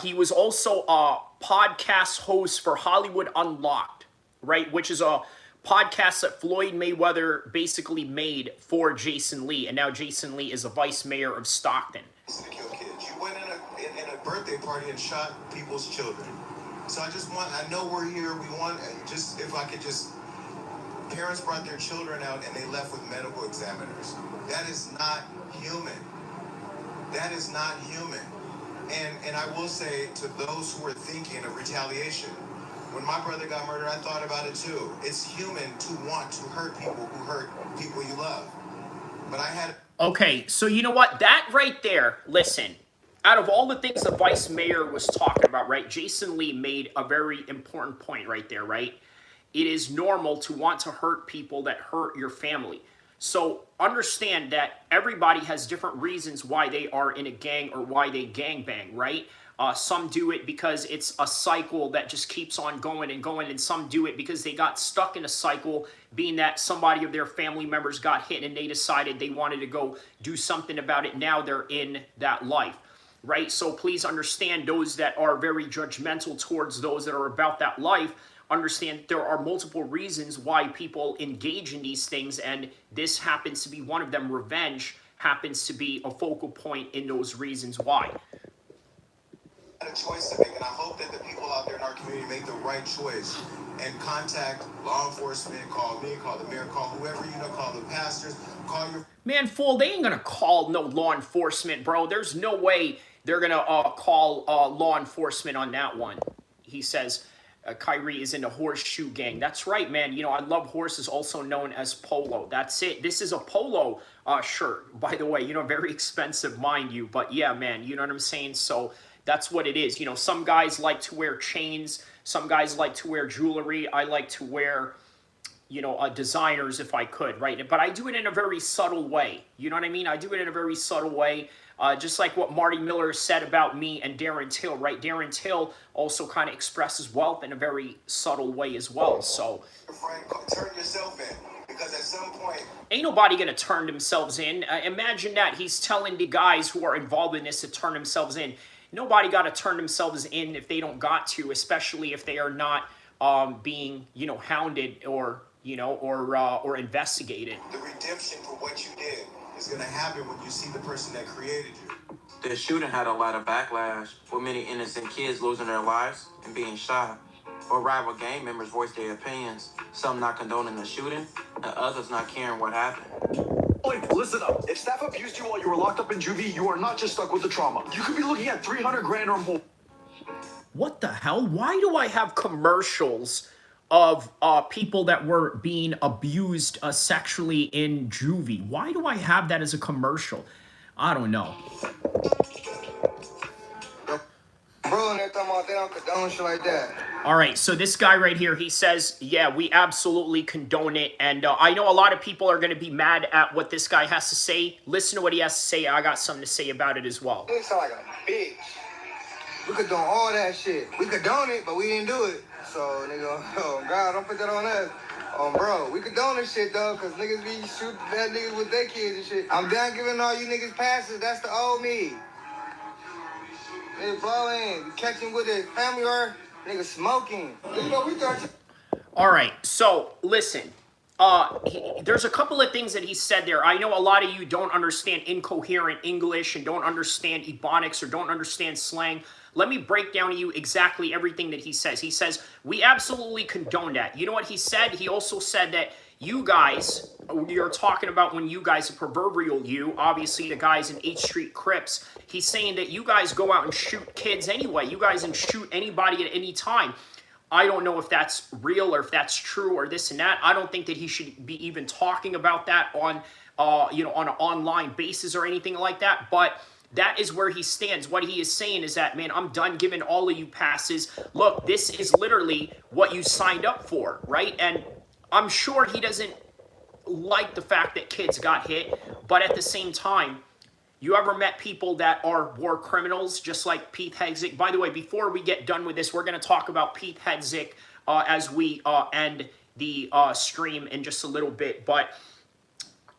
He was also a podcast host for Hollywood Unlocked, right? Which is a podcast that Floyd Mayweather basically made for Jason Lee. And now Jason Lee is a vice mayor of Stockton. To kill kids. You went in a birthday party and shot people's children. So I know we're here, we want, just, if I could just, parents brought their children out and they left with medical examiners. That is not human. That is not human. And I will say to those who are thinking of retaliation, when my brother got murdered, I thought about it too. It's human to want to hurt people who hurt people you love. But I had... Okay, so you know what? That right there, listen. Out of all the things the vice mayor was talking about, right, Jason Lee made a very important point right there, right? It is normal to want to hurt people that hurt your family. So understand that everybody has different reasons why they are in a gang or why they gangbang, right? Some do it because it's a cycle that just keeps on going and going, and some do it because they got stuck in a cycle, being that somebody of their family members got hit and they decided they wanted to go do something about it. Now they're in that life. Right? So please understand, those that are very judgmental towards those that are about that life, understand there are multiple reasons why people engage in these things, and this happens to be one of them. Revenge happens to be a focal point in those reasons why. A choice to make, and I hope that the people out there in our community make the right choice and contact law enforcement, call me, call the mayor, call whoever you know, call the pastors, call your... Man, fool, they ain't gonna call no law enforcement, bro. There's no way they're gonna call law enforcement on that one. He says Kyrie is in the horseshoe gang. That's right, man. You know, I love horses, also known as polo. That's it. This is a polo shirt, by the way. You know, very expensive, mind you. But yeah, man, you know what I'm saying? So that's what it is. You know, some guys like to wear chains. Some guys like to wear jewelry. I like to wear, you know, designers if I could, right? But I do it in a very subtle way. You know what I mean? I do it in a very subtle way. Just like what Marty Miller said about me and Darren Till, right? Darren Till also kind of expresses wealth in a very subtle way as well. So turn yourself in, because at some point ain't nobody gonna turn themselves in. Imagine that. He's telling the guys who are involved in this to turn themselves in. Nobody got to turn themselves in if they don't got to, especially if they are not being, you know, hounded or, you know, or investigated. The redemption for what you did is going to happen when you see the person that created you. The shooting had a lot of backlash, with many innocent kids losing their lives and being shot. Or rival gang members voiced their opinions, some not condoning the shooting, and others not caring what happened. Listen up. If staff abused you while you were locked up in juvie, you are not just stuck with the trauma. You could be looking at 300 grand or more. What the hell? Why do I have commercials of people that were being abused sexually in juvie? Why do I have that as a commercial? I don't know. Bro, they're talking about they don't condone shit like that. All right, so this guy right here, he says, yeah, we absolutely condone it. And I know a lot of people are going to be mad at what this guy has to say. Listen to what he has to say. I got something to say about it as well. You sound like a bitch. We condone all that shit. We condone it, but we didn't do it. So, nigga, oh, God, don't put that on us. Bro, we condone this shit, though, because niggas be shooting that niggas with their kids and shit. I'm done giving all you niggas passes. That's the old me. Nigga blowing, catching with his family or nigga smoking. You know, we thought you... All right, so listen. There's a couple of things that he said there. I know a lot of you don't understand incoherent English and don't understand Ebonics or don't understand slang. Let me break down to you exactly everything that he says. He says, we absolutely condone that. You know what he said? He also said that you guys, you're talking about when you guys, a proverbial you, obviously the guys in 8th Street Crips, he's saying that you guys go out and shoot kids anyway. You guys can shoot anybody at any time. I don't know if that's real or if that's true or this and that. I don't think that he should be even talking about that on, on an online basis or anything like that. But that is where he stands. What he is saying is that, man, I'm done giving all of you passes. Look, this is literally what you signed up for, right? And I'm sure he doesn't like the fact that kids got hit, but at the same time, you ever met people that are war criminals, just like Pete Hegseth? By the way, before we get done with this, we're going to talk about Pete Hegseth as we end the stream in just a little bit. But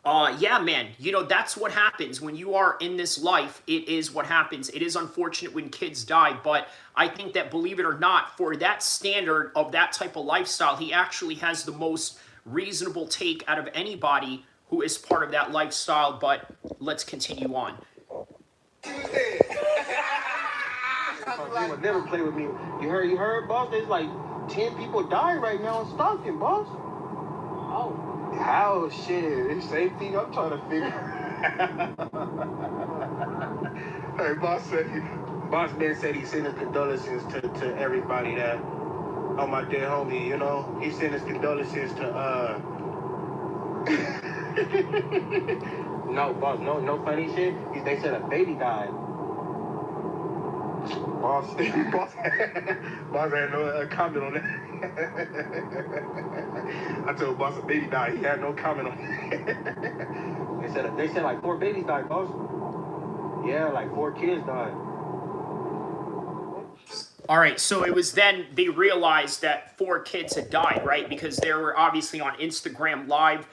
yeah, man, that's what happens when you are in this life. It is what happens. It is unfortunate when kids die, but I think that, believe it or not, for that standard of that type of lifestyle, he actually has the most reasonable take out of anybody who is part of that lifestyle. But let's continue on. You would never play with me. You heard, boss? There's like 10 people dying right now in Stockton, boss. Oh. How shit? It's safety. I'm trying to figure. Hey, boss Ben said he sent his condolences to everybody that on my dead homie. He sent his condolences to No, boss, no funny shit. They said a baby died. Boss had no comment on that. I told boss a baby died. He had no comment on it. They said like 4 babies died, boss. Yeah, like 4 kids died. All right, so it was then they realized that 4 kids had died, right? Because they were obviously on Instagram Live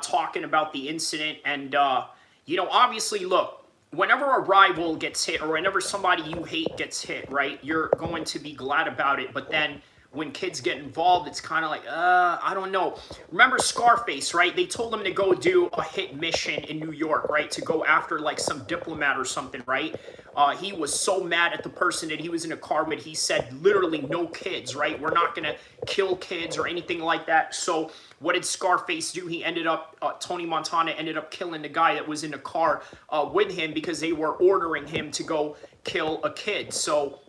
talking about the incident. And, obviously, look, whenever a rival gets hit or whenever somebody you hate gets hit, right, you're going to be glad about it. But then when kids get involved, it's kind of like, I don't know. Remember Scarface, right? They told him to go do a hit mission in New York, right? To go after like some diplomat or something, right? He was so mad at the person that he was in a car with. He said literally no kids, right? We're not going to kill kids or anything like that. So what did Scarface do? He ended up, Tony Montana ended up killing the guy that was in the car with him because they were ordering him to go kill a kid. So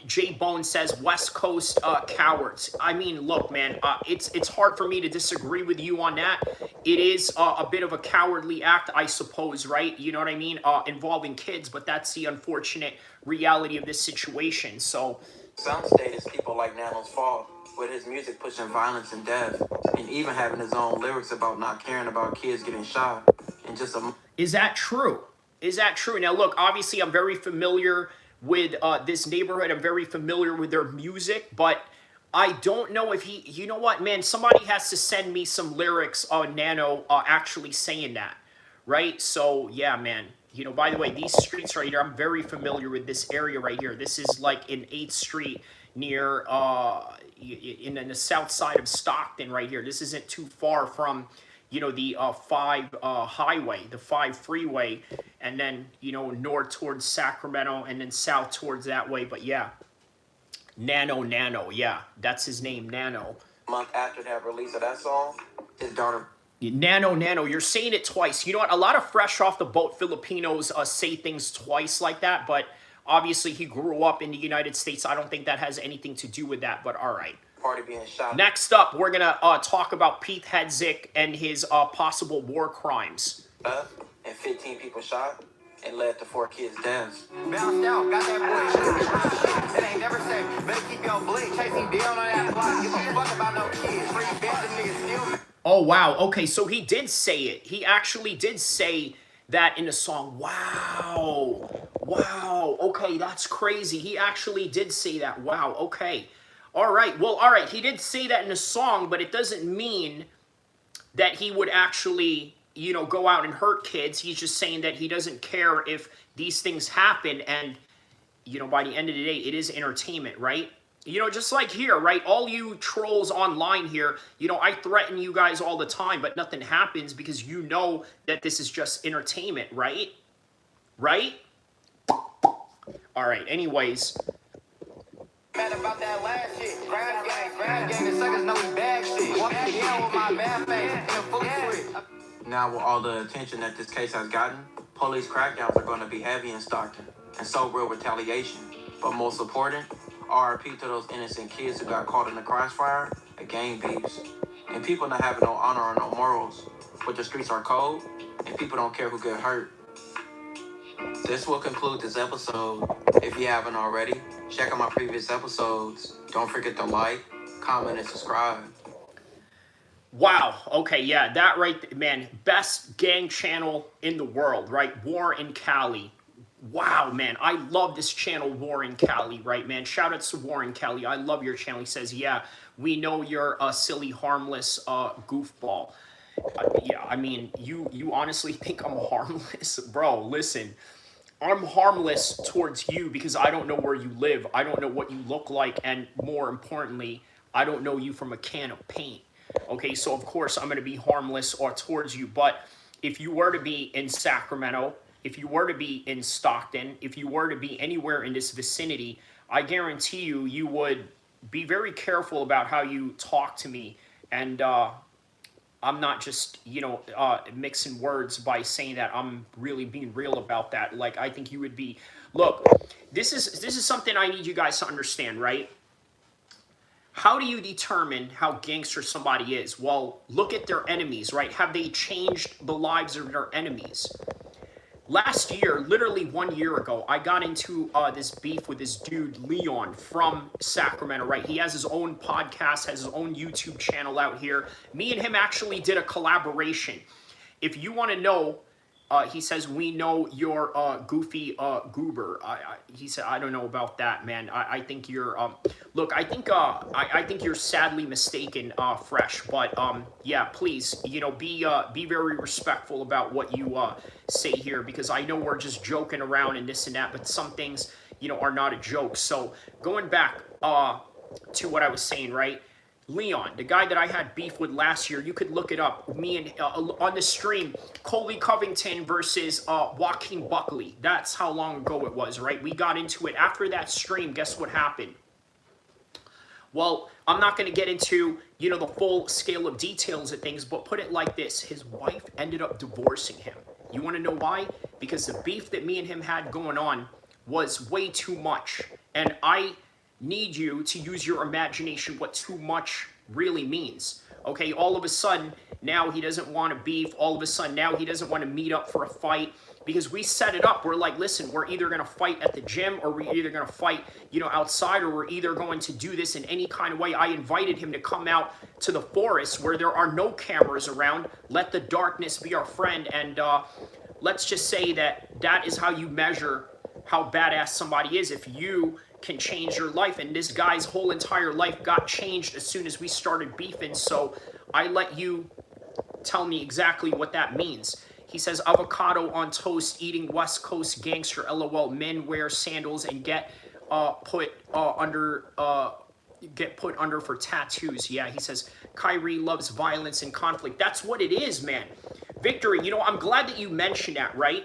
J Bone says West Coast cowards. I mean, look, man, it's hard for me to disagree with you on that. It is a bit of a cowardly act, I suppose, right? You know what I mean? Involving kids, but that's the unfortunate reality of this situation. So some state is people like Nano's fault, with his music pushing violence and death, and even having his own lyrics about not caring about kids getting shot. And just is that true? Is that true? Now, look, obviously, I'm very familiar with this neighborhood. I'm very familiar with their music, but I don't know if he, you know what, man, somebody has to send me some lyrics on Nano actually saying that, right? So, yeah, man, by the way, these streets right here, I'm very familiar with this area right here. This is like in 8th Street near, in the south side of Stockton right here. This isn't too far from, the 5 highway, the 5 freeway, and then, north towards Sacramento and then south towards that way. But yeah, Nano, yeah, that's his name, Nano. A month after that release of that song, his daughter... Nano, you're saying it twice. You know what? A lot of fresh off the boat Filipinos say things twice like that, but obviously he grew up in the United States. I don't think that has anything to do with that, but all right. Party being shot. Next up, we're going to talk about Pete Hegseth and his possible war crimes. And 15 people shot and led to 4 kids' deaths. Bounced out, got that boy. It ain't never safe. Better keep your blade. Chasing down on that block. Give a fuck about no kids. Free bands and niggas still. Oh, wow. Okay, so he did say it. He actually did say that in the song. Wow. Okay, that's crazy. He actually did say that. Wow, okay. All right. Well, all right. He did say that in a song, but it doesn't mean that he would actually, you know, go out and hurt kids. He's just saying that he doesn't care if these things happen, and, you know, by the end of the day, it is entertainment, right? You know, just like here, right? All you trolls online here, you know, I threaten you guys all the time, but nothing happens because you know that this is just entertainment, right? Right? All right, anyways. Mad about that last shit. Grind gang, the suckers know we bad shit. Walking in with my bad face in a fully switch. Now, with all the attention that this case has gotten, police crackdowns are going to be heavy in Stockton, and so will retaliation. But most important, RIP to those innocent kids who got caught in the crossfire of gang beefs. And people not having no honor or no morals. But the streets are cold, and people don't care who get hurt. This will conclude this episode. If you haven't already, check out my previous episodes. Don't forget to like, comment, and subscribe. Wow. Okay, yeah, that right, man. Best gang channel in the world, right? War in Cali. Wow, man. I love this channel, War in Cali, right, man? Shout out to War in Cali. I love your channel. He says, yeah, we know you're a silly, harmless goofball. Yeah, I mean, you honestly think I'm harmless? Bro, listen. I'm harmless towards you because I don't know where you live. I don't know what you look like. And more importantly, I don't know you from a can of paint. Okay, so of course I'm going to be harmless or towards you. But if you were to be in Sacramento, if you were to be in Stockton, if you were to be anywhere in this vicinity, I guarantee you, you would be very careful about how you talk to me. And I'm not just, you know, mixing words by saying that. I'm really being real about that. Like, I think you would be, look, this is something I need you guys to understand, right? How do you determine how gangster somebody is? Well, look at their enemies, right? Have they changed the lives of their enemies? Last year, literally 1 year ago, I got into this beef with this dude, Leon, from Sacramento, right? He has his own podcast, has his own YouTube channel out here. Me and him actually did a collaboration. If you want to know, he says, we know you're goofy goober. He said, I don't know about that, man. I think you're, look, I think you're sadly mistaken, Fresh. But yeah, please, you know, be very respectful about what you say here, because I know we're just joking around and this and that, but some things, you know, are not a joke. So going back to what I was saying, right? Leon, the guy that I had beef with last year, you could look it up. Me and on the stream, Coley Covington versus Joaquin Buckley. That's how long ago it was, right? We got into it. After that stream, guess what happened? Well, I'm not going to get into, you know, the full scale of details of things, but put it like this. His wife ended up divorcing him. You want to know why? Because the beef that me and him had going on was way too much. And I need you to use your imagination what too much really means. Okay, all of a sudden, now he doesn't want to beef. All of a sudden, now he doesn't want to meet up for a fight because we set it up. We're like, listen, we're either going to fight at the gym or we're either going to fight, you know, outside, or we're either going to do this in any kind of way. I invited him to come out to the forest where there are no cameras around. Let the darkness be our friend. And let's just say that that is how you measure how badass somebody is. If you can change your life, and this guy's whole entire life got changed as soon as we started beefing. So I let you tell me exactly what that means. He says, avocado on toast, eating West Coast gangster, LOL. Men wear sandals and get put under for tattoos. Yeah, he says, Kyrie loves violence and conflict. That's what it is, man. Victory, you know, I'm glad that you mentioned that, right?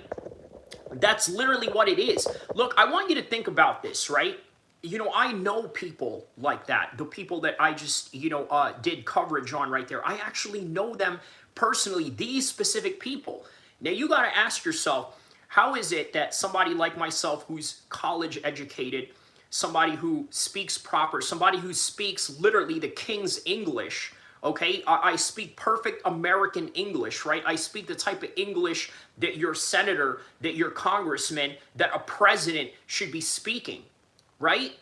That's literally what it is. Look, I want you to think about this, right? You know, I know people like that. The people that I just, you know, did coverage on right there. I actually know them personally, these specific people. Now, you got to ask yourself, how is it that somebody like myself who's college educated, somebody who speaks proper, somebody who speaks literally the King's English, okay? I speak perfect American English, right? I speak the type of English that your senator, that your congressman, that a president should be speaking, right?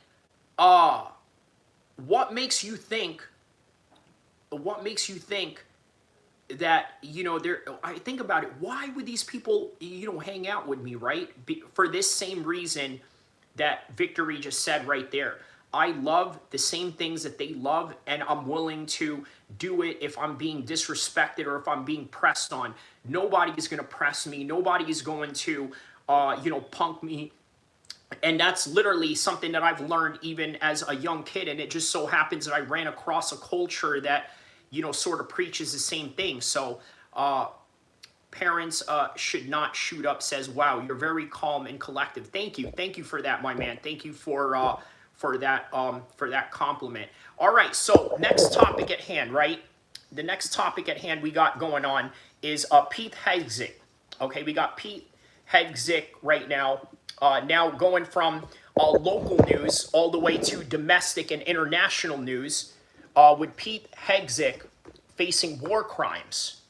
What makes you think that, you know, I think about it, why would these people, you know, hang out with me, right? For this same reason that Victory just said right there. I love the same things that they love, and I'm willing to do it if I'm being disrespected or if I'm being pressed on. Nobody is going to press me. Nobody is going to, punk me. And that's literally something that I've learned even as a young kid. And it just so happens that I ran across a culture that, sort of preaches the same thing. So, parents should not shoot up, says, wow, you're very calm and collective. Thank you for that, my man. Thank you for that compliment. All right, so next topic at hand, right? The next topic at hand we got going on is Pete Hegseth. Okay, we got Pete Hegseth right now. Now going from local news all the way to domestic and international news, with Pete Hegseth facing war crimes.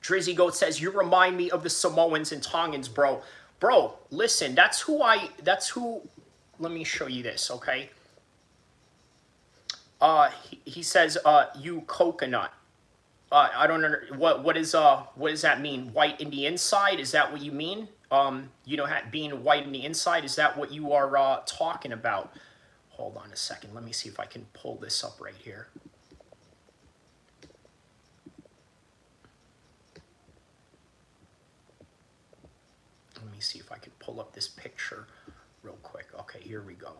Drizzy Goat says, you remind me of the Samoans and Tongans, bro. Bro, listen, that's who, let me show you this, okay? He says, you coconut. I don't know, what does that mean? White in the inside? Is that what you mean? Being white in the inside, is that what you are talking about? Hold on a second, let me see if I can pull this up right here. Let me see if I can pull up this picture real quick. Okay, here we go.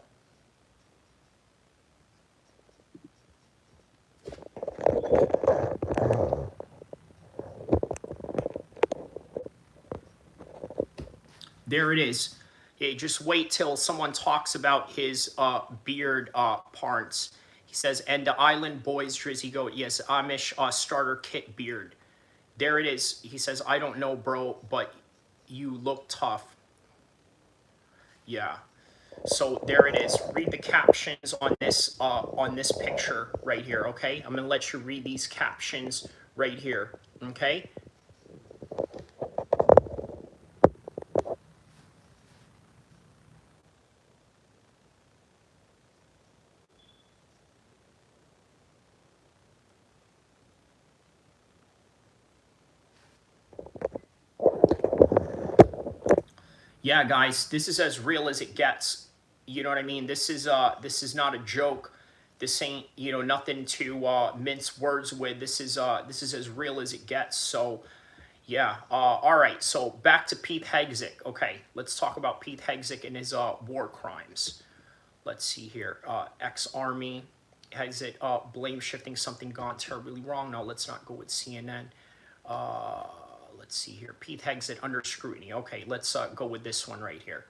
There it is. Okay, just wait till someone talks about his beard parts. He says, and the Island Boys, Drizzy Goat, yes, Amish starter kit beard. There it is. He says, I don't know, bro, but you look tough. Yeah. So there it is. Read the captions on this picture right here, okay? I'm going to let you read these captions right here, okay? Yeah, guys, this is as real as it gets. You know what I mean? This is not a joke. This ain't, nothing to mince words with. This is as real as it gets. So, yeah. All right. So back to Pete Hegseth. Okay, let's talk about Pete Hegseth and his war crimes. Let's see here. Ex-Army Hegseth, blame shifting, something gone terribly wrong. No, let's not go with CNN. Let's see here. Pete Hegseth under scrutiny. Okay, let's go with this one right here.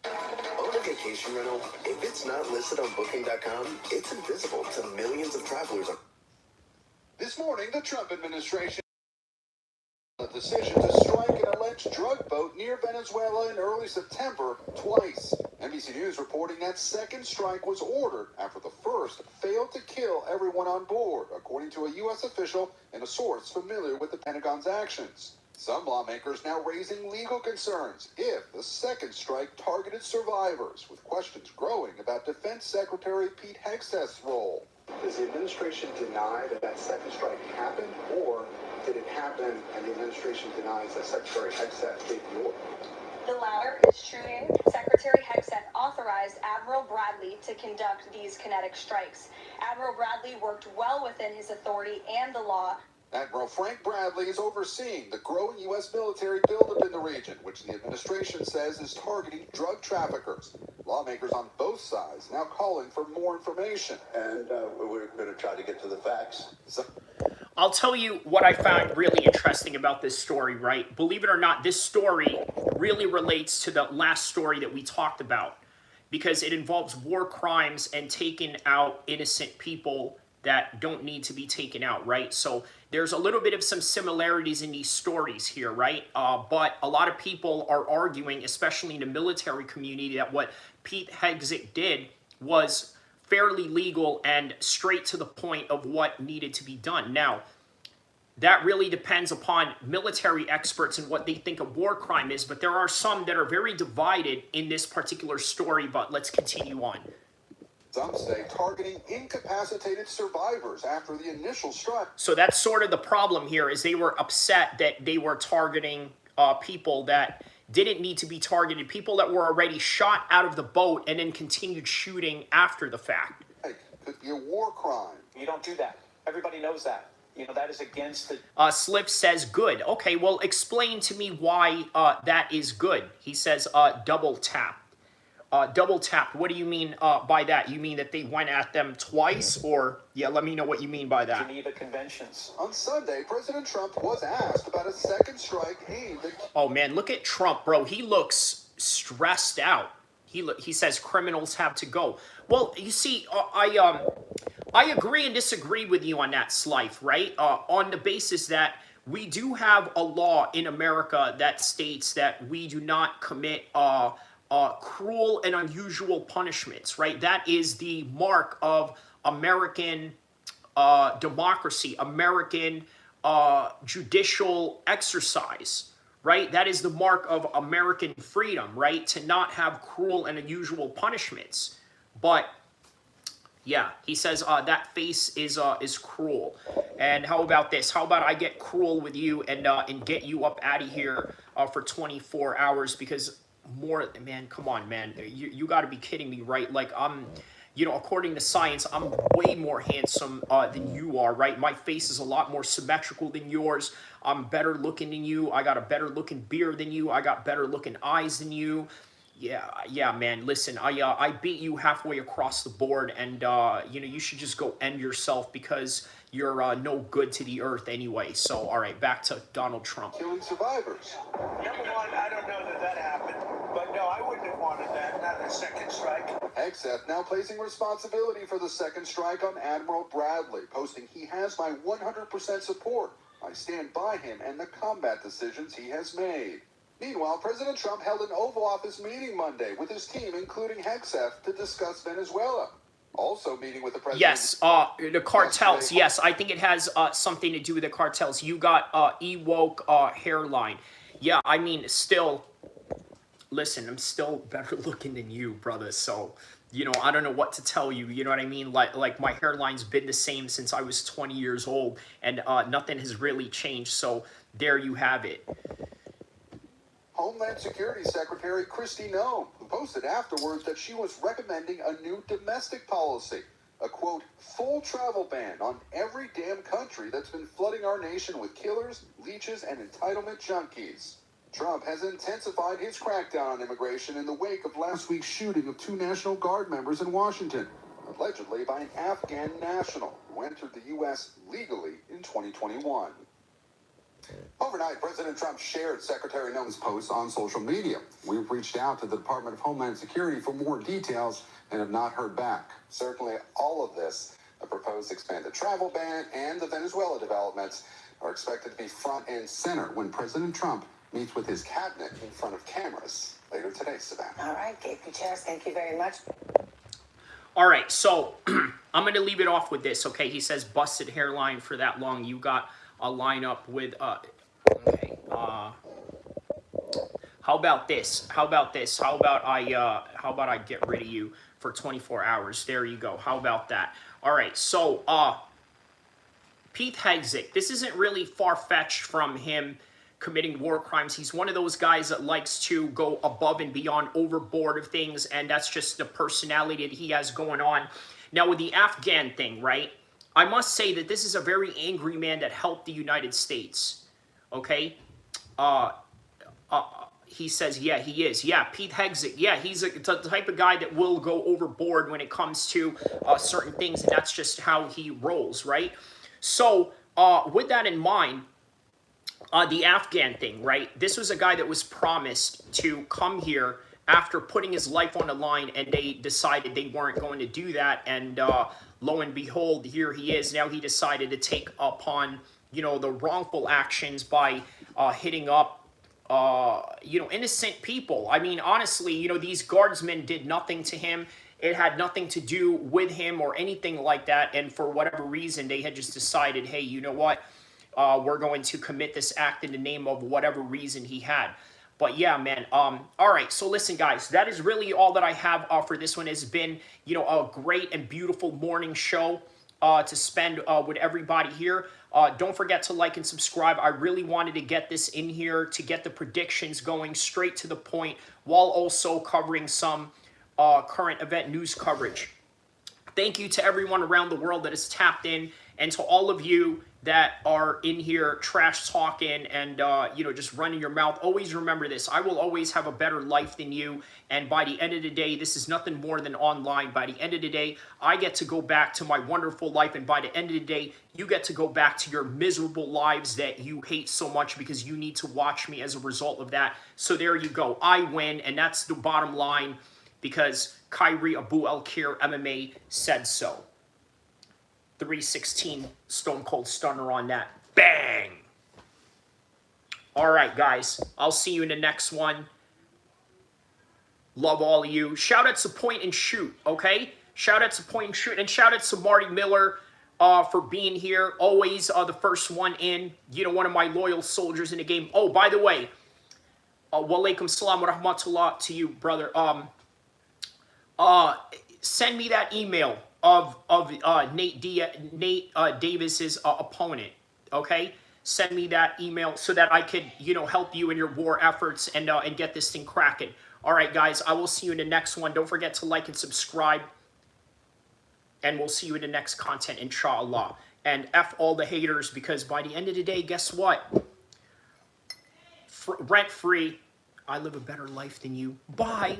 Own a vacation rental? If it's not listed on Booking.com, it's invisible to millions of travelers. This morning, the Trump administration a decision to strike an alleged drug boat near Venezuela in early September twice. NBC News reporting that second strike was ordered after the first failed to kill everyone on board, according to a U.S. official and a source familiar with the Pentagon's actions. Some lawmakers now raising legal concerns if the second strike targeted survivors, with questions growing about Defense Secretary Pete Hegseth's role. Does the administration deny that that second strike happened, or did it happen and the administration denies that Secretary Hegseth gave the order? The latter is true. Secretary Hegseth authorized Admiral Bradley to conduct these kinetic strikes. Admiral Bradley worked well within his authority and the law. Admiral Frank Bradley is overseeing the growing U.S. military buildup in the region, which the administration says is targeting drug traffickers. Lawmakers on both sides now calling for more information. And we're going to try to get to the facts. I'll tell you what I found really interesting about this story, right? Believe it or not, this story really relates to the last story that we talked about, because it involves war crimes and taking out innocent people that don't need to be taken out, right? So there's a little bit of some similarities in these stories here, right? But a lot of people are arguing, especially in the military community, that what Pete Hegseth did was fairly legal and straight to the point of what needed to be done. Now, that really depends upon military experts and what they think a war crime is, but there are some that are very divided in this particular story, but let's continue on. Some say targeting incapacitated survivors after the initial strike. So that's sort of the problem here, is they were upset that they were targeting people that, didn't need to be targeted. People that were already shot out of the boat and then continued shooting after the fact. Could be a war crime. You don't do that. Everybody knows that. You know, that is against the... Slip says, good. Okay, well, explain to me why that is good. He says, double tap. Double tap, what do you mean by that? You mean that they went at them twice? Or, yeah, let me know what you mean by that. Geneva Conventions. On Sunday, President Trump was asked about a second strike aimed at... Oh, man, look at Trump, bro. He looks stressed out. He says criminals have to go. Well, you see, I agree and disagree with you on that, Slife, right? On the basis that we do have a law in America that states that we do not commit cruel and unusual punishments, right? That is the mark of American democracy, American judicial exercise, right? That is the mark of American freedom, right? To not have cruel and unusual punishments. But yeah, he says that face is cruel. And how about this? How about I get cruel with you and get you up out of here for 24 hours? Because more, man, come on, man. You got to be kidding me, right? Like, you know, according to science, I'm way more handsome than you are, right? My face is a lot more symmetrical than yours. I'm better looking than you. I got a better looking beard than you. I got better looking eyes than you. Yeah, man. Listen, I beat you halfway across the board, and you know, you should just go end yourself because you're no good to the earth anyway. So, all right, back to Donald Trump. Killing survivors. Number one, I don't know that happened, but no, I wouldn't have wanted that. Not a second strike. Hegseth now placing responsibility for the second strike on Admiral Bradley, posting, "He has my 100% support. I stand by him and the combat decisions he has made." Meanwhile, President Trump held an Oval Office meeting Monday with his team, including Hegseth, to discuss Venezuela. Also meeting with the president... Yes, the cartels. Yes, I think it has something to do with the cartels. You got Ewok hairline. Yeah, I mean, still... Listen, I'm still better looking than you, brother. So, you know, I don't know what to tell you. You know what I mean? Like my hairline's been the same since I was 20 years old. And nothing has really changed. So, there you have it. Homeland Security Secretary Kristi Noem, who posted afterwards that she was recommending a new domestic policy, a quote, full travel ban on every damn country that's been flooding our nation with killers, leeches, and entitlement junkies. Trump has intensified his crackdown on immigration in the wake of last week's shooting of 2 National Guard members in Washington, allegedly by an Afghan national who entered the U.S. legally in 2021. Overnight, President Trump shared Secretary Noem's posts on social media. We've reached out to the Department of Homeland Security for more details and have not heard back. Certainly, all of this, the proposed expanded travel ban and the Venezuela developments, are expected to be front and center when President Trump meets with his cabinet in front of cameras later today, Savannah. All right, KP Chairs, thank you very much. All right, so I'm going to leave it off with this, okay? He says busted hairline for that long. You got a lineup with, okay, how about this? How about I get rid of you for 24 hours? There you go. How about that? All right, so, Pete Hegseth, this isn't really far-fetched from him committing war crimes. He's one of those guys that likes to go above and beyond, overboard of things, and that's just the personality that he has going on. Now, with the Afghan thing, right? I must say that this is a very angry man that helped the United States, okay? He says, yeah, he is. Yeah, Pete Hegseth, yeah, he's the type of guy that will go overboard when it comes to certain things, and that's just how he rolls, right? So, with that in mind, the Afghan thing, right? This was a guy that was promised to come here after putting his life on the line, and they decided they weren't going to do that, and lo and behold, here he is. Now he decided to take upon, you know, the wrongful actions by hitting up, you know, innocent people. I mean, honestly, you know, these guardsmen did nothing to him. It had nothing to do with him or anything like that, and for whatever reason, they had just decided, hey, you know what? We're going to commit this act in the name of whatever reason he had. But yeah, man, all right, so listen, guys, that is really all that I have for this one. It's been, you know, a great and beautiful morning show. to spend with everybody here. Don't forget to like and subscribe. I really wanted to get this in here to get the predictions going straight to the point while also covering some current event news coverage. Thank you to everyone around the world that has tapped in, and to all of you that are in here trash talking and, you know, just running your mouth. Always remember this. I will always have a better life than you. And by the end of the day, this is nothing more than online. By the end of the day, I get to go back to my wonderful life. And by the end of the day, you get to go back to your miserable lives that you hate so much because you need to watch me as a result of that. So there you go. I win. And that's the bottom line, because Kyrie Abu El-Kheer MMA said so. 316 Stone Cold Stunner on that. Bang! All right, guys. I'll see you in the next one. Love all of you. Shout out to Point and Shoot, okay? Shout out to Point and Shoot. And shout out to Marty Miller for being here. Always the first one in. You know, one of my loyal soldiers in the game. Oh, by the way, walaikum salam wa rahmatullah to you, brother. Send me that email of Nate Davis's opponent, okay? Send me that email so that I could, you know, help you in your war efforts and get this thing cracking. All right, guys, I will see you in the next one. Don't forget to like and subscribe, and we'll see you in the next content, inshallah. And F all the haters, because by the end of the day, guess what? Rent-free, I live a better life than you. Bye.